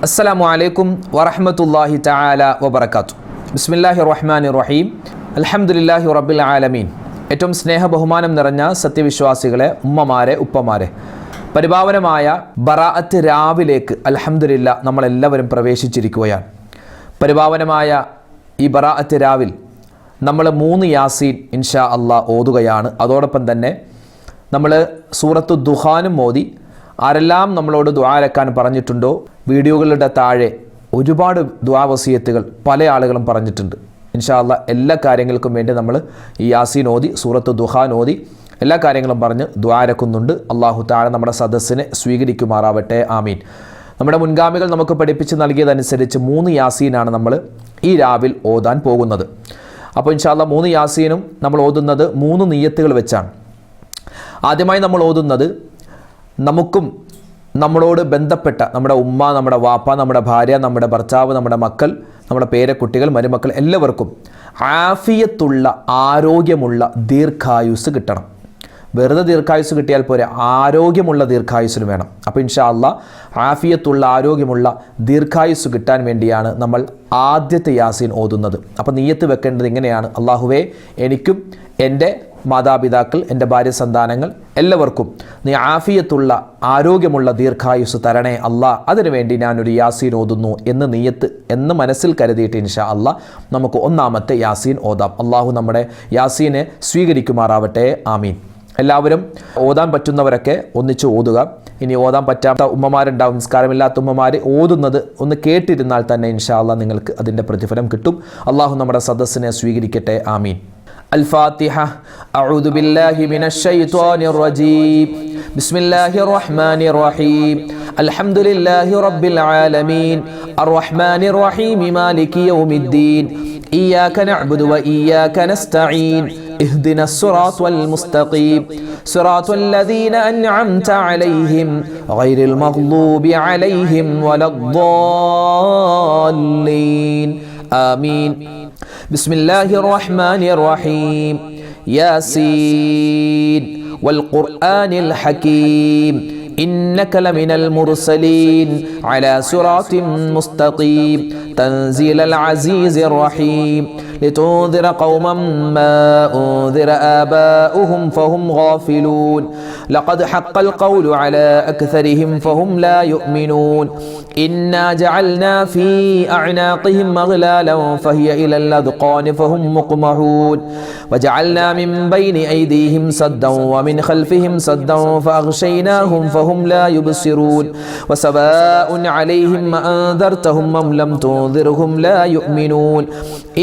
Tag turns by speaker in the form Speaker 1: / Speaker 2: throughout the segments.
Speaker 1: അസ്സലാമു അലൈക്കും വറഹ്മത്തുള്ളാഹി തആല വബറകാതുഹു. ബിസ്മില്ലാഹിർ റഹ്മാനിർ റഹീം. അൽഹംദുലില്ലാഹി റബ്ബിൽ ആലമീൻ. ഏറ്റവും സ്നേഹ ബഹുമാനം നിറഞ്ഞ സത്യവിശ്വാസികളെ, ഉമ്മമാരെ, ഉപ്പമാരെ, പരിപാവനമായ ബറാഅത്ത് രാവിലേക്ക് അൽഹംദുലില്ലാ നമ്മളെല്ലാവരും പ്രവേശിച്ചിരിക്കുകയാണ്. പരിപാവനമായ ഈ ബറാഅത്ത് രാവിൽ നമ്മൾ 3 യാസീൻ ഇൻഷാ അല്ലാഹ് ഓതുകയാണ്. അതോടൊപ്പം തന്നെ നമ്മൾ സൂറത്തു ദുഖാനും ഓതി. ആരെല്ലാം നമ്മളോട് ദുആ ഇറക്കാൻ പറഞ്ഞിട്ടുണ്ടോ, വീഡിയോകളുടെ താഴെ ഒരുപാട് ദുആ വസിയത്തുകൾ പല ആളുകളും പറഞ്ഞിട്ടുണ്ട്. ഇൻഷാ അല്ലാഹ് എല്ലാ കാര്യങ്ങൾക്കും വേണ്ടി നമ്മൾ ഈ യാസീൻ ഓതി, സൂറത്തു ദുഖാൻ ഓതി എല്ലാ കാര്യങ്ങളും പറഞ്ഞ് ദുആ ഇറക്കുന്നുണ്ട്. അല്ലാഹു തആല നമ്മുടെ സദസ്സിനെ സ്വീകരിക്കുമാറാവട്ടെ, ആമീൻ. നമ്മുടെ മുൻഗാമികൾ നമുക്ക് പഠിപ്പിച്ച് നൽകിയതനുസരിച്ച് 3 യാസീനാണ് നമ്മൾ ഈ രാവിൽ ഓതാൻ പോകുന്നത്. അപ്പോൾ ഇൻഷാ അല്ലാഹ് 3 യാസീനും നമ്മൾ ഓതുന്നത് 3 നിയ്യത്തുകൾ വെച്ചാണ്. ആദ്യമായി നമ്മൾ ഓതുന്നത് നമുക്കും നമ്മളോട് ബന്ധപ്പെട്ട നമ്മുടെ ഉമ്മ, നമ്മുടെ വാപ്പ, നമ്മുടെ ഭാര്യ, നമ്മുടെ ഭർത്താവ്, നമ്മുടെ മക്കൾ, നമ്മുടെ പേരക്കുട്ടികൾ, മരുമക്കൾ എല്ലാവർക്കും ആഫിയത്തുള്ള ആരോഗ്യമുള്ള ദീർഘായുസ് കിട്ടണം. വെറുതെ ദീർഘായുസ് കിട്ടിയാൽ പോരെ, ആരോഗ്യമുള്ള ദീർഘായുസ്സിന് വേണം. അപ്പോൾ ഇൻഷാ അല്ലാഹ് ആഫിയത്തുള്ള ആരോഗ്യമുള്ള ദീർഘായുസ് കിട്ടാൻ വേണ്ടിയാണ് നമ്മൾ ആദ്യത്തെ യാസീൻ ഓതുന്നത്. അപ്പോൾ നിയ്യത്ത് വെക്കേണ്ടത് ഇങ്ങനെയാണ്: അല്ലാഹുവേ, എനിക്കും എൻ്റെ മാതാപിതാക്കൾ, എൻ്റെ ഭാര്യ സന്താനങ്ങൾ എല്ലാവർക്കും നീ ആഫിയത്തുള്ള ആരോഗ്യമുള്ള ദീർഘായുസ് തരണേ അല്ലാ, അതിനുവേണ്ടി ഞാനൊരു യാസീൻ ഓതുന്നു എന്ന് നിയ്യത്ത് എന്ന് മനസ്സിൽ കരുതിയിട്ട് ഇൻഷാ അല്ലാഹ് നമുക്ക് ഒന്നാമത്തെ യാസീൻ ഓതാം. അള്ളാഹു നമ്മുടെ യാസീനെ സ്വീകരിക്കുമാറാവട്ടെ, ആമീൻ. എല്ലാവരും ഓതാൻ പറ്റുന്നവരൊക്കെ ഒന്നിച്ച് ഓതുക. ഇനി ഓതാൻ പറ്റാത്ത ഉമ്മമാരുണ്ടാവും, നിസ്കാരമില്ലാത്ത ഉമ്മമാർ, ഓതുന്നത് ഒന്ന് കേട്ടിരുന്നാൽ തന്നെ ഇൻഷാ അല്ലാഹ് നിങ്ങൾക്ക് അതിൻ്റെ പ്രതിഫലം കിട്ടും. അള്ളാഹു നമ്മുടെ സദസ്സിനെ സ്വീകരിക്കട്ടെ, ആമീൻ. الفاتحة. أعوذ بالله من الشيطان الرجيم. بسم الله الرحمن الرحيم. الحمد لله رب العالمين الرحمن الرحيم مالك يوم الدين إياك نعبد وإياك نستعين اهدنا الصراط المستقيم صراط الذين أنعمت عليهم غير المغضوب عليهم ولا الضالين آمين. بسم الله الرحمن الرحيم. ياسين والقرآن الحكيم إنك لمن المرسلين على صراط مستقيم تنزيل العزيز الرحيم لتنذر قوما ما أنذر آباؤهم فهم غافلون لقد حق القول على أكثرهم فهم لا يؤمنون إنا جعلنا في أعناقهم أغلالا فهي إلى الأذقان فهم مقمحون وجعلنا من بين أيديهم سدا ومن خلفهم سدا فأغشيناهم فهم لا يبصرون وسواء عليهم أنذرتهم أم لم تنذرهم لا يؤمنون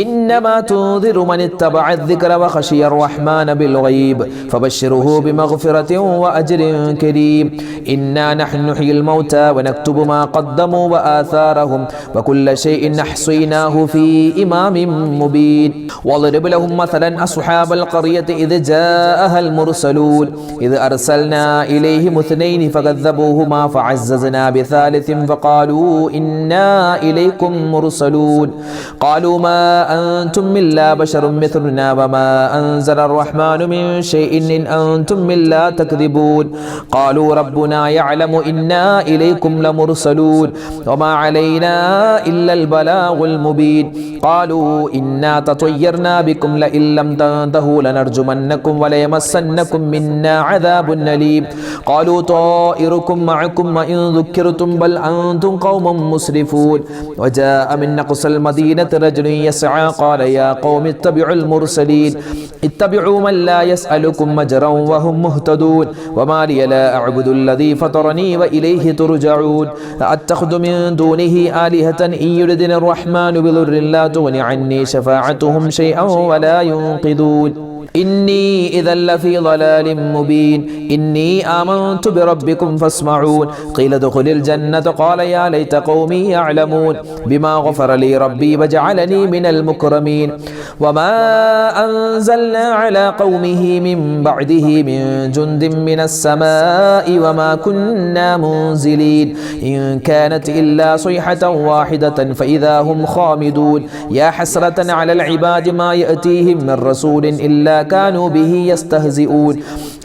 Speaker 1: إنما تنذر من اتبع الذكر وخشي الرحمن بالغيب فبشره بمغفرة وأجر كريم إنا نحن نحيي الموتى ونكتب ما قدموا وآثارهم وكل شيء أحصيناه في إمام مبين واضرب لهم مثلا أصحاب القرية إذ جاءها المرسلون إذ أرسلنا إليهم 2 فكذبوهما فعززنا بثالث فقالوا إنا إليكم مرسلون قالوا ما أنتم إلا بشر مثلنا وما أنزل الرحمن من شيء إن أنتم إلا تكذبون قالوا ربنا يعلم إنا إليكم لمرسلون وما علينا إلا البلاغ المبين قالوا إنا تطيرنا بكم لئن لم تنتهوا لنرجمنكم وليمسنكم منا عذاب أليم قالوا طائركم معكم وإن ذكرتم بل أنتم قوم مسرفون وجاء من أقصى المدينة رجل يسعى قال يا قوم اتبعوا المرسلين اتبعوا من لا يسألكم أجرا وهم مهتدون وما لي لا أعبد الذي فطرني وإليه ترجعون أتخذ من دونه آلهة إن يردني الرحمن بضر لا تغن عني شفاعتهم شيئا ولا ينقذون إني إذا لفي ضلال مبين إني آمنت بربكم فاسمعون قيل ادخل الجنة قال يا ليت قومي يعلمون بما غفر لي ربي وجعلني من المكرمين وما أنزلنا على قومه من بعده من جند من السماء وما كنا منزلين إن كانت إلا صيحة واحدة فإذا هم خامدون يا حسرة على العباد ما يأتيهم من رسول إلا كانوا به يستهزئون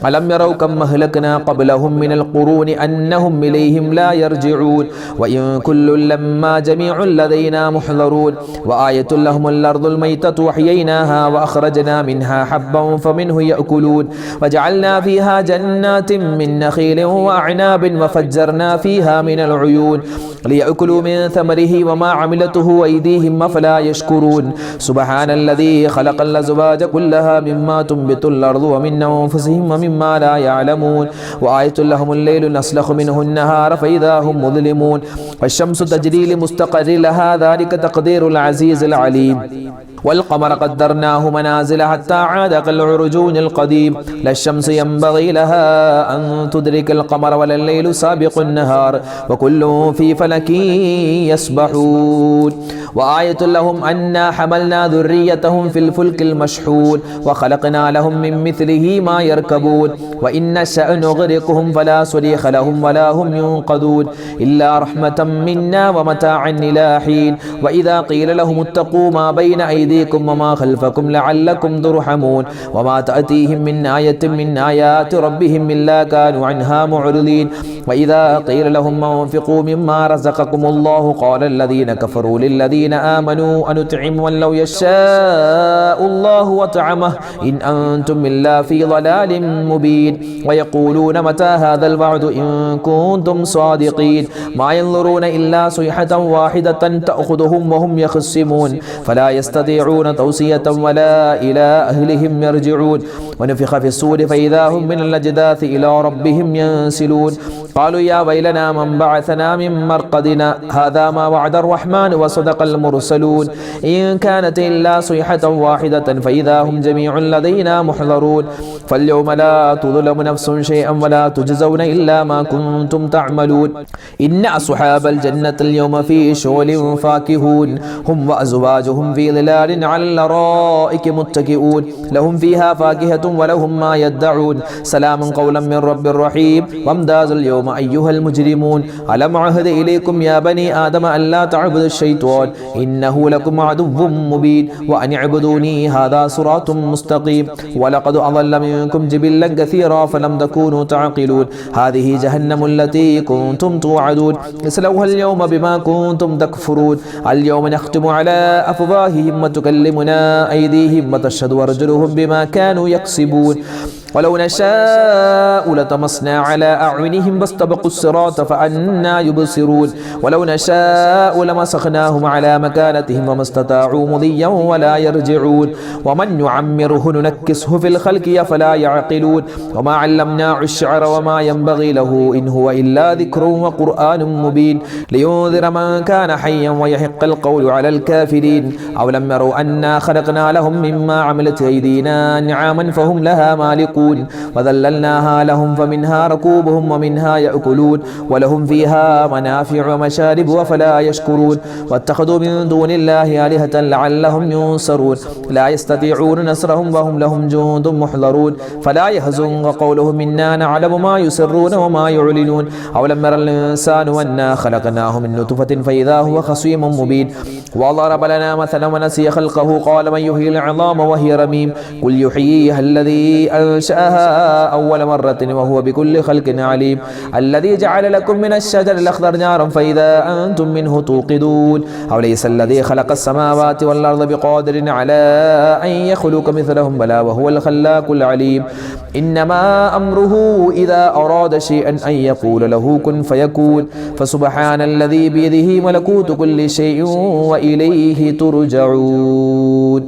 Speaker 1: ألم يروا كم أهلكنا قبلهم من القرون أنهم إليهم لا يرجعون وإن كل لما جميع لدينا محضرون وآية لهم الأرض الميتة أحييناها وأخرجنا منها حبا فمنه يأكلون وجعلنا فيها جنات من نخيل وأعناب وفجرنا فيها من العيون ليأكلوا من ثمره وما عملته أيديهم أفلا يشكرون سبحان الذي خلق الأزواج كلها مما تنبت الأرض ومن أنفسهم ومما لا يعلمون وآية لهم الليل نسلخ منه النهار فإذا هم مظلمون والشمس تجري لمستقر لها ذلك تقدير العزيز العليم والقمر قدرناه منازل حتى عاد كالعرجون القديم لا الشمس ينبغي لها أن تدرك القمر ولا الليل سابق النهار وكل في فلك يسبحون وآية لهم أنا حملنا ذريتهم في الفلك المشحون وخلقنا لهم من مثله ما يركبون وإن نشأ نغرقهم فلا صريخ لهم ولا هم ينقذون إلا رحمة منا ومتاعا إلى حين وإذا قيل لهم اتقوا ما بين أيديكم وما خلفكم لعلكم ترحمون وما تأتيهم من آية من آيات ربهم إلا كانوا عنها معرضين وإذا قيل لهم انفقوا مما رزقكم الله قال الذين كفروا للذين آمنوا أنطعم من لو يشاء الله وطعمه إن أنتم إلا في ضلال مبين ويقولون متى هذا الوعد إن كنتم صادقين ما ينظرون إلا صيحة واحدة تأخذهم وهم يخصمون فلا يستطيعون توصية ولا إلى أهلهم يرجعون ونفخ في الصور فإذا هم من الأجداث إلى ربهم ينسلون قالوا يا ويلنا من بعثنا من مرقدنا هذا ما وعد الرحمن وصدق المرسلون إن كانت إلا صيحة واحدة فإذا هم جميع لدينا محضرون فاليوم لا تظلم نفس شيئا ولا تجزون إلا ما كنتم تعملون إن أصحاب الجنة اليوم في شغل فاكهون هم وأزواجهم في ظلال على الأرائك متكئون لهم فيها فاكهة ولهم ما يدعون سلام قولا من رب رحيم وامتازوا اليوم أيها المجرمون ألم عهد إليكم يا بني آدم ألا تعبدوا الشيطان إنه لكم عدو مبين وأن اعبدوني هذا صراط مستقيم ولقد أضل منكم جبلا كثيرا فلم تكونوا تعقلون هذه جهنم التي كنتم توعدون اصلوها اليوم بما كنتم تكفرون اليوم نختم على أفواههم وتكلمنا أيديهم وتشهد أرجلهم بما كانوا يكسبون ولو نشاء لطمسنا على أعينهم فاستبقوا الصراط فأنى يبصرون ولو نشاء لمسخناهم على مكانتهم وما استطاعوا مضيا ولا يرجعون ومن يعمره ننكسه في الخلق فلا يعقلون وما علمناه الشعر وما ينبغي له إن هو إلا ذكر وقرآن مبين لينذر من كان حيا ويحق القول على الكافرين أولم يروا أنا خلقنا لهم مما عملت أيدينا نعاما فهم لها مالكون وذللناها لهم فمنها ركوبهم ومنها يأكلون ولهم فيها منافع ومشارب وفلا يشكرون واتخذوا من دون الله آلهة لعلهم ينصرون لا يستطيعون نصرهم وهم لهم جند محضرون فلا يحزنك قولهم إنا نعلم ما يسرون وما يعلنون أولم ير الإنسان أنا خلقناه من نطفة فإذا هو خصيم مبين وضرب لنا مثلا ونسي خلقه قال من يحيي العظام وهي رميم قل يحييها الذي أنشأها أول مرة وهو بكل خلق عليم الذي جعل لكم من الشجر الأخضر نارا فإذا أنتم منه توقدون أوليس الذي خلق السماوات والأرض بقادر على أن يخلق مثلهم بلى وهو الخلاق العليم إنما أمره إذا أراد شيئا أن يقول له كن فيكون فسبحان الذي بيده ملكوت كل شيء وإليه ترجعون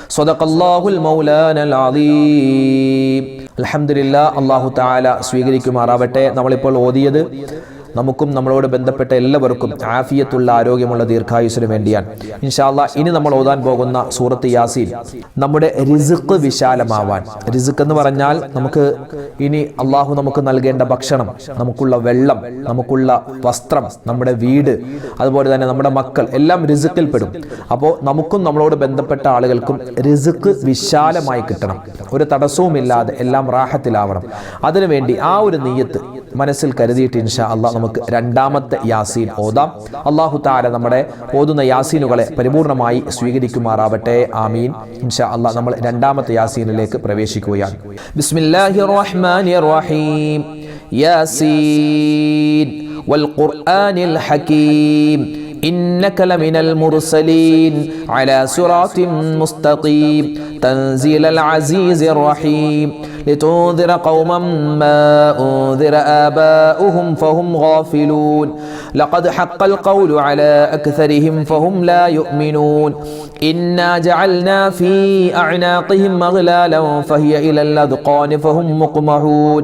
Speaker 1: صدق الله المولانا العظيم الحمد لله الله تعالى സ്വീകരിക്കുമാറാവട്ടെ. നമ്മളിപ്പോൾ ഓതിയത് നമുക്കും നമ്മളോട് ബന്ധപ്പെട്ട എല്ലാവർക്കും ആഫിയത്തുള്ള ആരോഗ്യമുള്ള ദീർഘായുസ്സിന് വേണ്ടിയാണ്. ഇൻഷാ അല്ലാഹ് ഇനി നമ്മൾ ഓതാൻ പോകുന്ന സൂറത്ത് യാസീൻ നമ്മുടെ റിസ്ക് വിശാലമാവാൻ. റിസ്ക് എന്ന് പറഞ്ഞാൽ നമുക്ക് ഇനി അള്ളാഹു നമുക്ക് നൽകേണ്ട ഭക്ഷണം, നമുക്കുള്ള വെള്ളം, നമുക്കുള്ള വസ്ത്രം, നമ്മുടെ വീട്, അതുപോലെ തന്നെ നമ്മുടെ മക്കൾ എല്ലാം റിസ്ക്കിൽ പെടും. അപ്പോൾ നമുക്കും നമ്മളോട് ബന്ധപ്പെട്ട ആളുകൾക്കും റിസ്ക് വിശാലമായി കിട്ടണം, ഒരു തടസ്സവുമില്ലാതെ എല്ലാം റാഹത്തിലാവണം. അതിനുവേണ്ടി ആ ഒരു നിയ്യത്ത് മനസ്സിൽ കരുതിയിട്ട് ഇൻഷാ അല്ലാഹ് നമുക്ക് രണ്ടാമത്തെ യാസീൻ ഓതാം. അല്ലാഹു തആല നമ്മുടെ ഓതുന്ന യാസീനുകളെ പരിപൂർണമായി സ്വീകരിക്കുമാറാവട്ടെ. ആമീൻ. ഇൻഷാ അല്ലാഹ് നമ്മൾ രണ്ടാമത്തെ യാസീനിലേക്ക് പ്രവേശിക്കുകയാണ്. ബിസ്മില്ലാഹിർ റഹ്മാനിർ റഹീം. യാസീൻ വൽ ഖുർആനിൽ ഹകീം إنك لمن المرسلين على صراط مستقيم تنزيل العزيز الرحيم لتنذر قوما ما أنذر آباؤهم فهم غافلون لقد حق القول على أكثرهم فهم لا يؤمنون إنا جعلنا في أعناقهم أغلالا فهي إلى الأذقان فهم مقمحون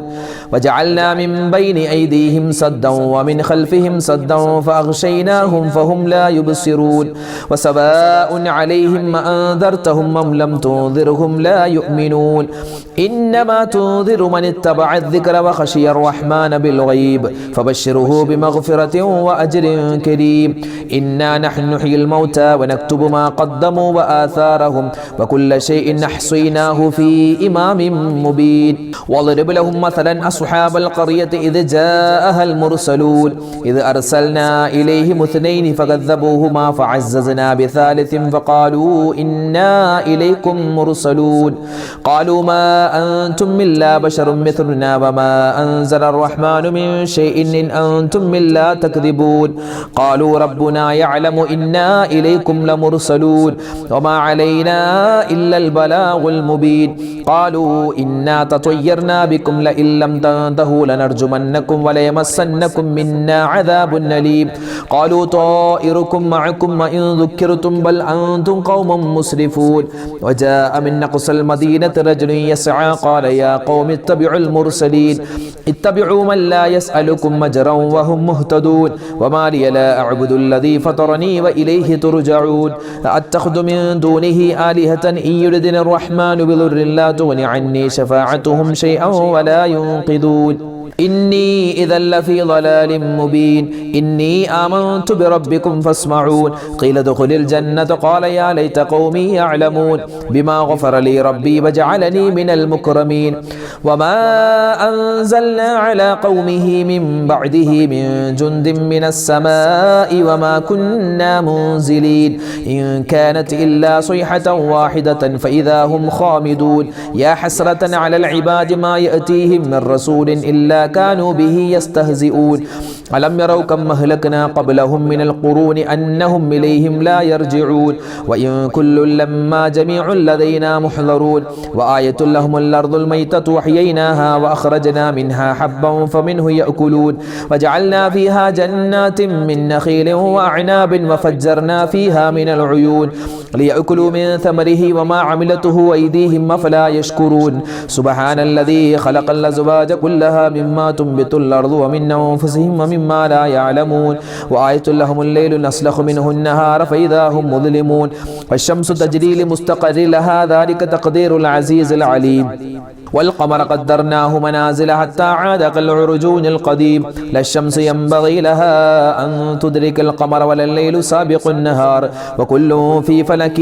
Speaker 1: وجعلنا من بين أيديهم سدا ومن خلفهم سدا فأغشيناهم فهم لا يبصرون وسواء عليهم أنذرتهم أم لم تنذرهم لا يؤمنون إنما تنذر من اتبع الذكر وخشي الرحمن بالغيب فبشره بمغفرة وأجر كريم إنا نحن نحيي الموتى ونكتب ما قدموا وآثارهم وكل شيء أحصيناه في إمام مبين واضرب لهم مثلا أصحاب القرية إذ جاءها المرسلون إذ أرسلنا إليهم اثنين فكذبوهما فعززنا بثالث فقالوا إنا إليكم مرسلون قالوا ما أنتم إلا بشر مثلنا وما أنزل الرحمن من شيء إن أنتم إلا تكذبون قالوا ربنا يعلم إنا إليكم لمرسلون وما علينا إلا البلاغ المبين قالوا إنا تطيرنا بكم لئن لم تنتهوا لنرجمنكم وليمسنكم منا عذاب أليم قالوا طائركم معكم وإن ذكرتم بل أنتم قوم مسرفون وجاء من أقصى المدينة رجل يسعى قال يا قوم اتبعوا المرسلين اتبعوا من لا يسألكم أجرا وهم مهتدون وما لي لا أعبد الذي فطرني وإليه ترجعون أتخذ من دونه آلهة إن يردني الرحمن بضر لا تغن عني شفاعتهم شيئا ولا ينقذون إني إذا لفي ضلال مبين إني آمنت بربكم فاسمعون قيل ادخل الجنة قال يا ليت قومي يعلمون بما غفر لي ربي وجعلني من المكرمين وما أنزلنا على قومه من بعده من جند من السماء وما كنا منزلين إن كانت إلا صيحة واحدة فإذا هم خامدون يا حسرة على العباد ما يأتيهم من رسول إلا كانوا به يستهزئون ألم يروا كم أهلكنا قبلهم من القرون أنهم إليهم لا يرجعون وإن كل لما جميع لدينا محضرون وآية لهم الأرض الميتة وحييناها وأخرجنا منها حبا فمنه يأكلون وجعلنا فيها جنات من نخيل وأعناب وفجرنا فيها من العيون ليأكلوا من ثمره وما عملته أيديهم أفلا يشكرون سبحان الذي خلق الأزواج كلها مما تنبت الأرض ومن أنفسهم ومما لا يعلمون وآية لهم الليل نسلخ منه النهار فإذا هم مظلمون والشمس تجري لمستقر لها ذلك تقدير العزيز العليم والقمر قدرناه منازل حتى عاد كالعرجون القديم لا الشمس ينبغي لها أن تدرك القمر ولا الليل سابق النهار وكل في فلك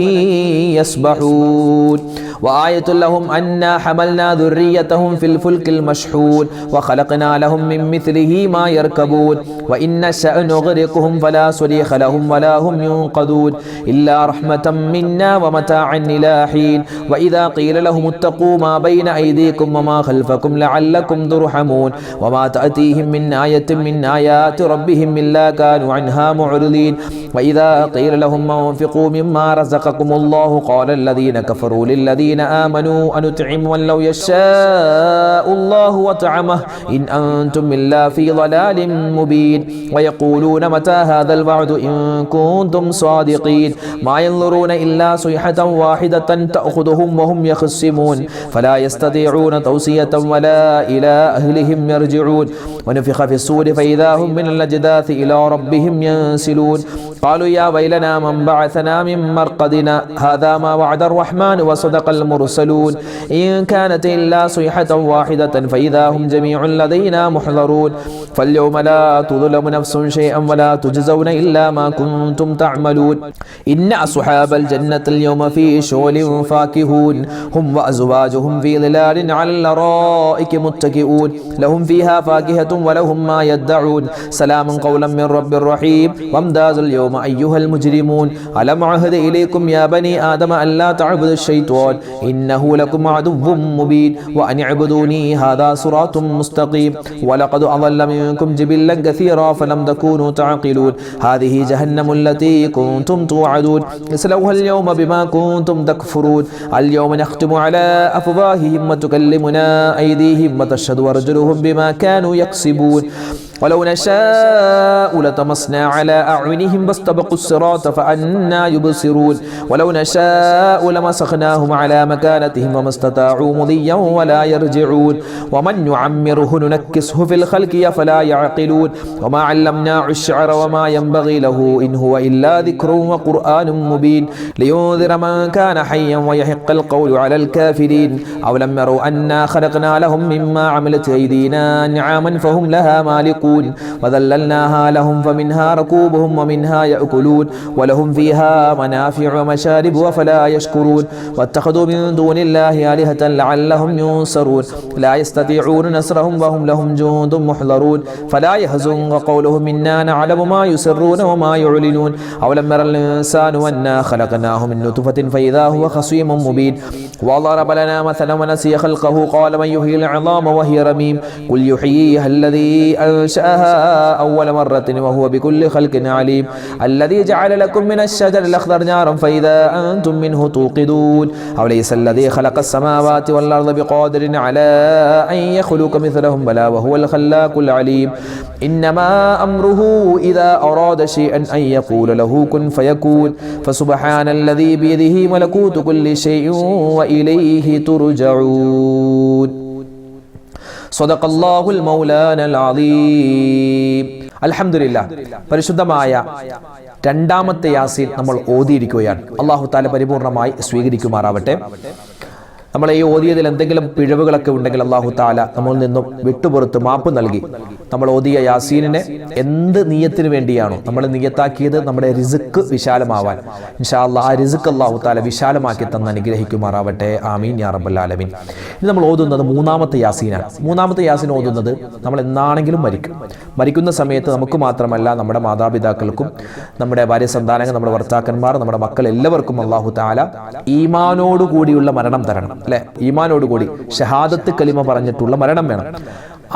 Speaker 1: يسبحون وآية لهم أنا حملنا ذريتهم في الفلك المشحون وخلقنا لهم من مثله ما يركبون وإن نشأ نغرقهم فلا صريخ لهم ولا هم ينقذون إلا رحمة منا ومتاعا إلى حين وإذا قيل لهم اتقوا ما بين أيديكم وما خلفكم لعلكم ترحمون وما تأتيهم من آية من آيات ربهم إلا كانوا عنها معرضين وإذا قيل لهم انفقوا مما رزقكم الله قال الذين كفروا للذين آمنوا أنطعم من لو يشاء الله وطعمه إن أنتم إلا في ضلال مبين ويقولون متى هذا الوعد إن كنتم صادقين ما ينظرون إلا صيحة واحدة تأخذهم وهم يخصمون فلا يستطيعون توصية ولا إلى أهلهم يرجعون ونفخ في الصور فإذا هم من الأجداث إلى ربهم ينسلون قالوا يا ويلنا من بعثنا من مرقدنا هذا ما وعد الرحمن وصدق المرسلون إن كانت إلا صيحة واحدة فإذا هم جميع لدينا محضرون فاليوم لا تظلم نفس شيئا ولا تجزون إلا ما كنتم تعملون إن أصحاب الجنة اليوم في شغل فاكهون هم وأزواجهم في ظلال على الأرائك متكئون لهم فيها فاكهة ولهم ما يدعون سلام قولا من رب رحيم وامتازوا اليوم أيها المجرمون ألم عهد إليكم يا بني آدم ألا تعبدوا الشيطان إنه لكم عدو مبين وأن اعبدوني هذا صراط مستقيم ولقد أضل منكم جبلا كثيرا فلم تكونوا تعقلون هذه جهنم التي كنتم توعدون اصلوها اليوم بما كنتم تكفرون اليوم نختم على أفواههم وتكلمنا أيديهم وتشهد أرجلهم بما كانوا يكسبون ولو نشاء لطمسنا على أعينهم فاستبقوا الصراط فأنى يبصرون ولو نشاء لمسخناهم على مكانتهم وما استطاعوا مضيا ولا يرجعون ومن يعمره ننكسه في الخلق أفلا يعقلون وما علمناه الشعر وما ينبغي له إن هو إلا ذكر وقرآن مبين لينذر من كان حيا ويحق القول على الكافرين أولم يروا أنا خلقنا لهم مما عملت أيدينا نعاما فهم لها مالكون وذللناها لهم فمنها ركوبهم ومنها يأكلون ولهم فيها منافع ومشارب وفلا يشكرون واتخذوا من دون الله آلهة لعلهم ينصرون لا يستطيعون نصرهم وهم لهم جند محضرون فلا يحزنك قولهم إنا نعلم ما يسرون وما يعلنون أولم ير الإنسان أنا خلقناه من نطفة فإذا هو خصيم مبين وضرب لنا مثلا ونسي خلقه قال من يحيي العظام وهي رميم قل يحييها الذي أنشأها أول مرة وهو بكل خلق عليم الذي جعل لكم من الشجر الأخضر نارا فإذا أنتم منه توقدون أوليس الذي خلق السماوات والأرض بقادر على أن يخلق مثلهم بلى وهو الخلاق العليم إنما أمره إذا أراد شيئا أن يقول له كن فيكون فسبحان الذي بيده ملكوت كل شيء وإليه ترجعون صدق الله المولانا العظيم അൽഹംദുലില്ലാഹ് പരിശുദ്ധമായ രണ്ടാമത്തെ യാസീൻ നമ്മൾ ഓതിയിരിക്കുകയാണ്. അല്ലാഹു തആല പരിപൂർണമായി സ്വീകരിക്കുമാറാവട്ടെ. നമ്മൾ ഈ ഓതിയതിൽ എന്തെങ്കിലും പിഴവുകളൊക്കെ ഉണ്ടെങ്കിൽ അല്ലാഹു തആല നമ്മളിൽ നിന്നും വിട്ടുപുറത്ത് മാപ്പ് നൽകി നമ്മൾ ഓതിയ യാസീനിനെ എന്ത് നിയ്യത്തിന് വേണ്ടിയാണോ നമ്മൾ നിയ്യത്താക്കിയത് നമ്മുടെ റിസ്ക് വിശാലമാവാൻ ഇൻഷാ അല്ലാഹ് ആ റിസ്ക് അല്ലാഹു തആല വിശാലമാക്കി തന്ന് അനുഗ്രഹിക്കുമാറാവട്ടെ. ആമീൻ യാ റബ്ബൽ ആലമീൻ. ഇനി നമ്മൾ ഓതുന്നത് മൂന്നാമത്തെ യാസീനാണ്. മൂന്നാമത്തെ യാസീൻ ഓതുന്നത് നമ്മൾ എന്നാണെങ്കിലും മരിക്കുന്ന സമയത്ത് നമുക്ക് മാത്രമല്ല നമ്മുടെ മാതാപിതാക്കൾക്കും നമ്മുടെ ഭാര്യ സന്താനങ്ങൾ നമ്മുടെ ഭർത്താക്കന്മാർ നമ്മുടെ മക്കൾ എല്ലാവർക്കും അല്ലാഹു തആല ഈമാനോടുകൂടിയുള്ള മരണം തരണം. അല്ലെ, ഈമാനോടുകൂടി ഷഹാദത്ത് കലിമ പറഞ്ഞിട്ടുള്ള മരണം വേണം.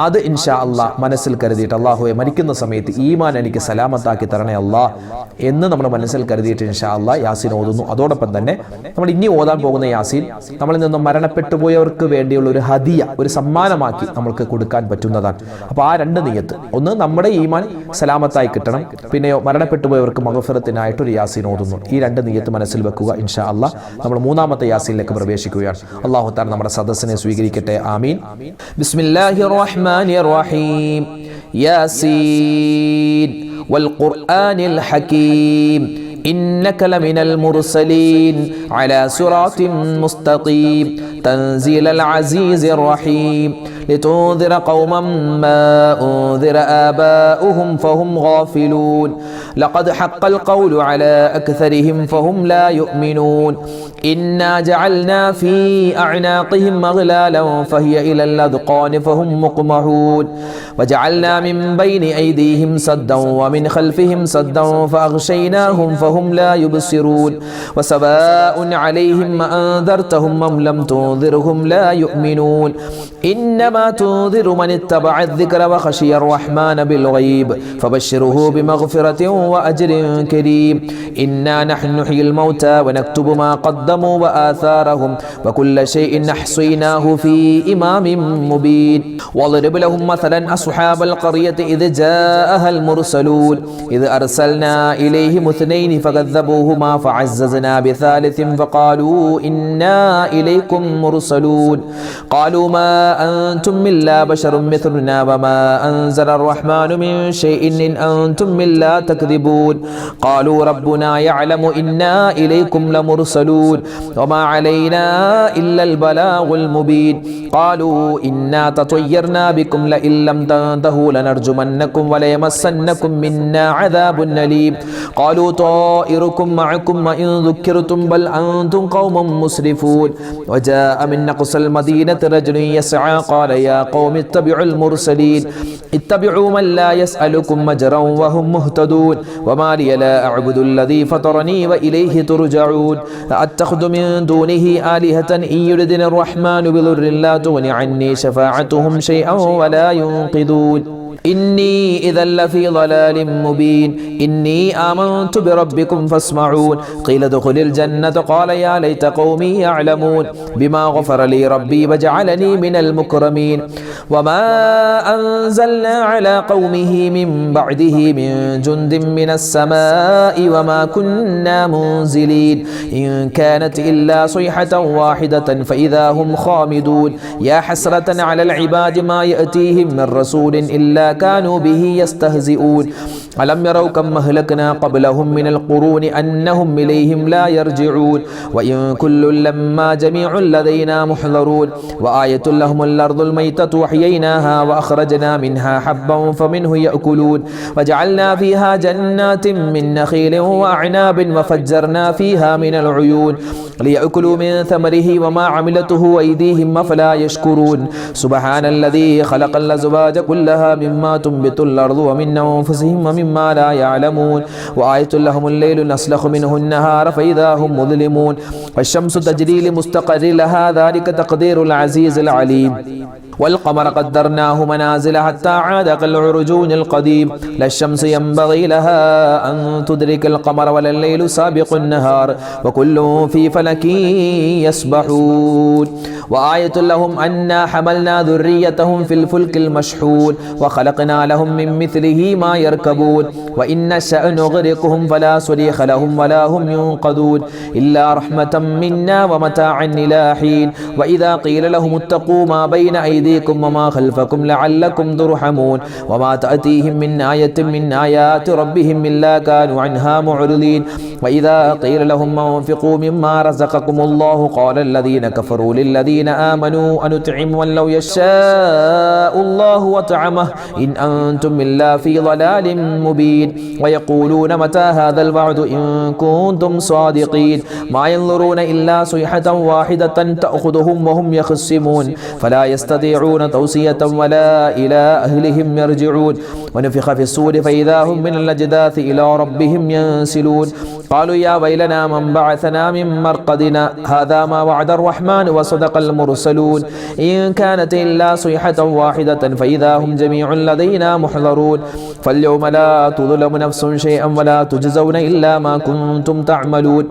Speaker 1: അത് ഇൻഷാ അല്ലാഹ് മനസ്സിൽ കരുതിയിട്ട് അല്ലാഹുവേ മരിക്കുന്ന സമയത്ത് ഈമാൻ എനിക്ക് സലാമത്താക്കി തരണേ അല്ലാഹ് എന്ന് നമ്മൾ മനസ്സിൽ കരുതിയിട്ട് ഇൻഷാ അല്ലാഹ് യാസീൻ ഓതുന്നു. അതോടൊപ്പം തന്നെ നമ്മൾ ഇനി ഓതാൻ പോകുന്ന യാസീൻ നമ്മളിൽ നിന്നും മരണപ്പെട്ടു പോയവർക്ക് വേണ്ടിയുള്ള ഒരു ഹദിയ, ഒരു സമ്മാനമാക്കി നമ്മൾക്ക് കൊടുക്കാൻ പറ്റുന്നതാണ്. അപ്പോൾ ആ രണ്ട് നിയ്യത്ത്, ഒന്ന് നമ്മുടെ ഈമാൻ സലാമത്തായി കിട്ടണം, പിന്നെയോ മരണപ്പെട്ടു പോയവർക്ക് മഗ്ഫിറത്തിനായിട്ട് ഒരു യാസീൻ ഓതുന്നു. ഈ രണ്ട് നിയ്യത്ത് മനസ്സിൽ വെക്കുക. ഇൻഷാ അല്ലാഹ് നമ്മൾ മൂന്നാമത്തെ യാസീനിലേക്ക് പ്രവേശിക്കുകയാണ്. അല്ലാഹു തആല നമ്മുടെ സദസ്സിനെ സ്വീകരിക്കട്ടെ. ആമീൻ. ബിസ്മില്ലാഹിർ റഹ്മാനിർ റഹീം. യാസീൻ വൽഖുർആനിൽ ഹകീം. إنك لمن المرسلين على صراط مستقيم تنزيل العزيز الرحيم لتنذر قوما ما أنذر آباؤهم فهم غافلون لقد حق القول على أكثرهم فهم لا يؤمنون إنا جعلنا في أعناقهم أغلالا فهي إلى الأذقان فهم مقمحون وجعلنا من بين أيديهم سدا ومن خلفهم سدا فأغشيناهم فهم لا يبصرون وسواء عليهم أنذرتهم أم لم تنذرهم لا يؤمنون إنما تنذر من اتبع الذكر وخشي الرحمن بالغيب فبشره بمغفرة وأجر كريم إنا نحن نحيي الموتى ونكتب ما قدموا وآثارهم وكل شيء أحصيناه في إمام مبين واضرب لهم مثلا أصحاب القرية إذ جاءها المرسلون إذ أرسلنا إليهم اثنين فكذبوهما فعززنا بثالث فقالوا إنا إليكم مرسلون قالوا ما أنتم أنتم إلا بشر مثلنا وما أنزل الرحمن من شيء إن أنتم إلا تكذبون قالوا ربنا يعلم إنا إليكم لمرسلون وما علينا إلا البلاغ المبين قالوا إنا تطيرنا بكم لئن لم تنتهوا لنرجمنكم وليمسنكم منا عذاب أليم قالوا طائركم معكم وإن ذكرتم بل أنتم قوم مسرفون وجاء من أقصى المدينة رجل يسعى قال يا قوم اتبعوا المرسلين اتبعوا من لا يسألكم أجرا وهم مهتدون وما لي لا أعبد الذي فطرني وإليه ترجعون أتخذ من دونه آلهة إن يردني الرحمن بضر لا تغن عني شفاعتهم شيئا ولا ينقذون إني إذا لفي ضلال مبين إني آمنت بربكم فاسمعون قيل ادخل الجنة قال يا ليت قومي يعلمون بما غفر لي ربي وجعلني من المكرمين وما أنزلنا على قومه من بعده من جند من السماء وما كنا منزلين إن كانت إلا صيحة واحدة فإذا هم خامدون يا حسرة على العباد ما يأتيهم من رسول إلا كانوا به يستهزئون ألم يروا كم أهلكنا قبلهم من القرون أنهم إليهم لا يرجعون وإن كل لما جميع لدينا محضرون وآية لهم الأرض الميتة وحييناها وأخرجنا منها حبا فمنه يأكلون وجعلنا فيها جنات من نخيل وأعناب وفجرنا فيها من العيون ليأكلوا من ثمره وما عملته أيديهم أفلا يشكرون سبحان الذي خلق الأزواج كلها مما تنبت الأرض ومن أنفسهم ومما لا يعلمون وآية لهم الليل نسلخ منه النهار فإذا هم مظلمون والشمس تجري لمستقر لها ذلك تقدير العزيز العليم والقمر قدرناه منازل حتى عاد كالعرجون القديم لا الشمس ينبغي لها أن تدرك القمر ولا الليل سابق النهار وكل في فلك يسبحون وآية لهم أنا حملنا ذريتهم في الفلك المشحون وخلقنا لهم من مثله ما يركبون وإن نشأ نغرقهم فلا صريخ لهم ولا هم ينقذون إلا رحمة منا ومتاعا إلى حين وإذا قيل لهم اتقوا ما بين أيديكم وما خلفكم لعلكم ترحمون وما تأتيهم من آية من آيات ربهم إلا كانوا عنها معرضين وإذا قيل لهم انفقوا مما رزقكم الله قال الذين كفروا للذين آمنوا أنطعم من لو يشاء الله وطعمه إن أنتم إلا في ضلال مبين ويقولون متى هذا الوعد إن كنتم صادقين ما ينظرون إلا صيحة واحدة تأخذهم وهم يخصمون فلا يستطيعون توصية ولا إلى أهلهم يرجعون ونفخ في الصور فإذا هم من الأجداث إلى ربهم ينسلون قالوا يا ويلنا من بعثنا من مرقدنا هذا ما وعد الرحمن وصدق المرسلون إن كانت إلا صيحة واحدة فإذا هم جميع لدينا محضرون فاليوم لا تظلم نفس شيئا ولا تجزون إلا ما كنتم تعملون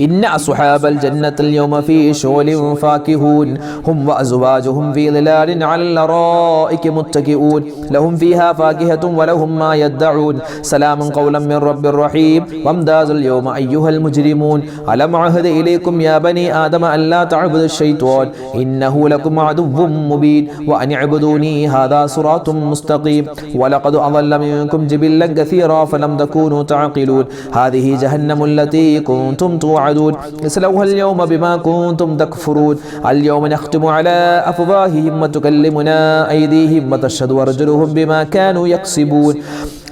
Speaker 1: إن أصحاب الجنة اليوم في شغل فاكهون هم وأزواجهم في ظلال على الأرائك متكئون لهم فيها فاكهة ولهم ما يدعون سلام قولا من رب رحيم وامتاز اليوم أيها المجرمون ألم عهد إليكم يا بني آدم أن لا تعبدوا الشيطان إنه لكم عدو مبين وأن اعبدوني هذا صراط مستقيم ولقد أضل منكم جبلا كثيرا فلم تكونوا تعقلون هذه جهنم التي كنتم توعدون اصلوها اليوم بما كنتم تكفرون اليوم نختم على أفواههم وتكلمنا أيديهم وتشهد أرجلهم بما كانوا يكسبون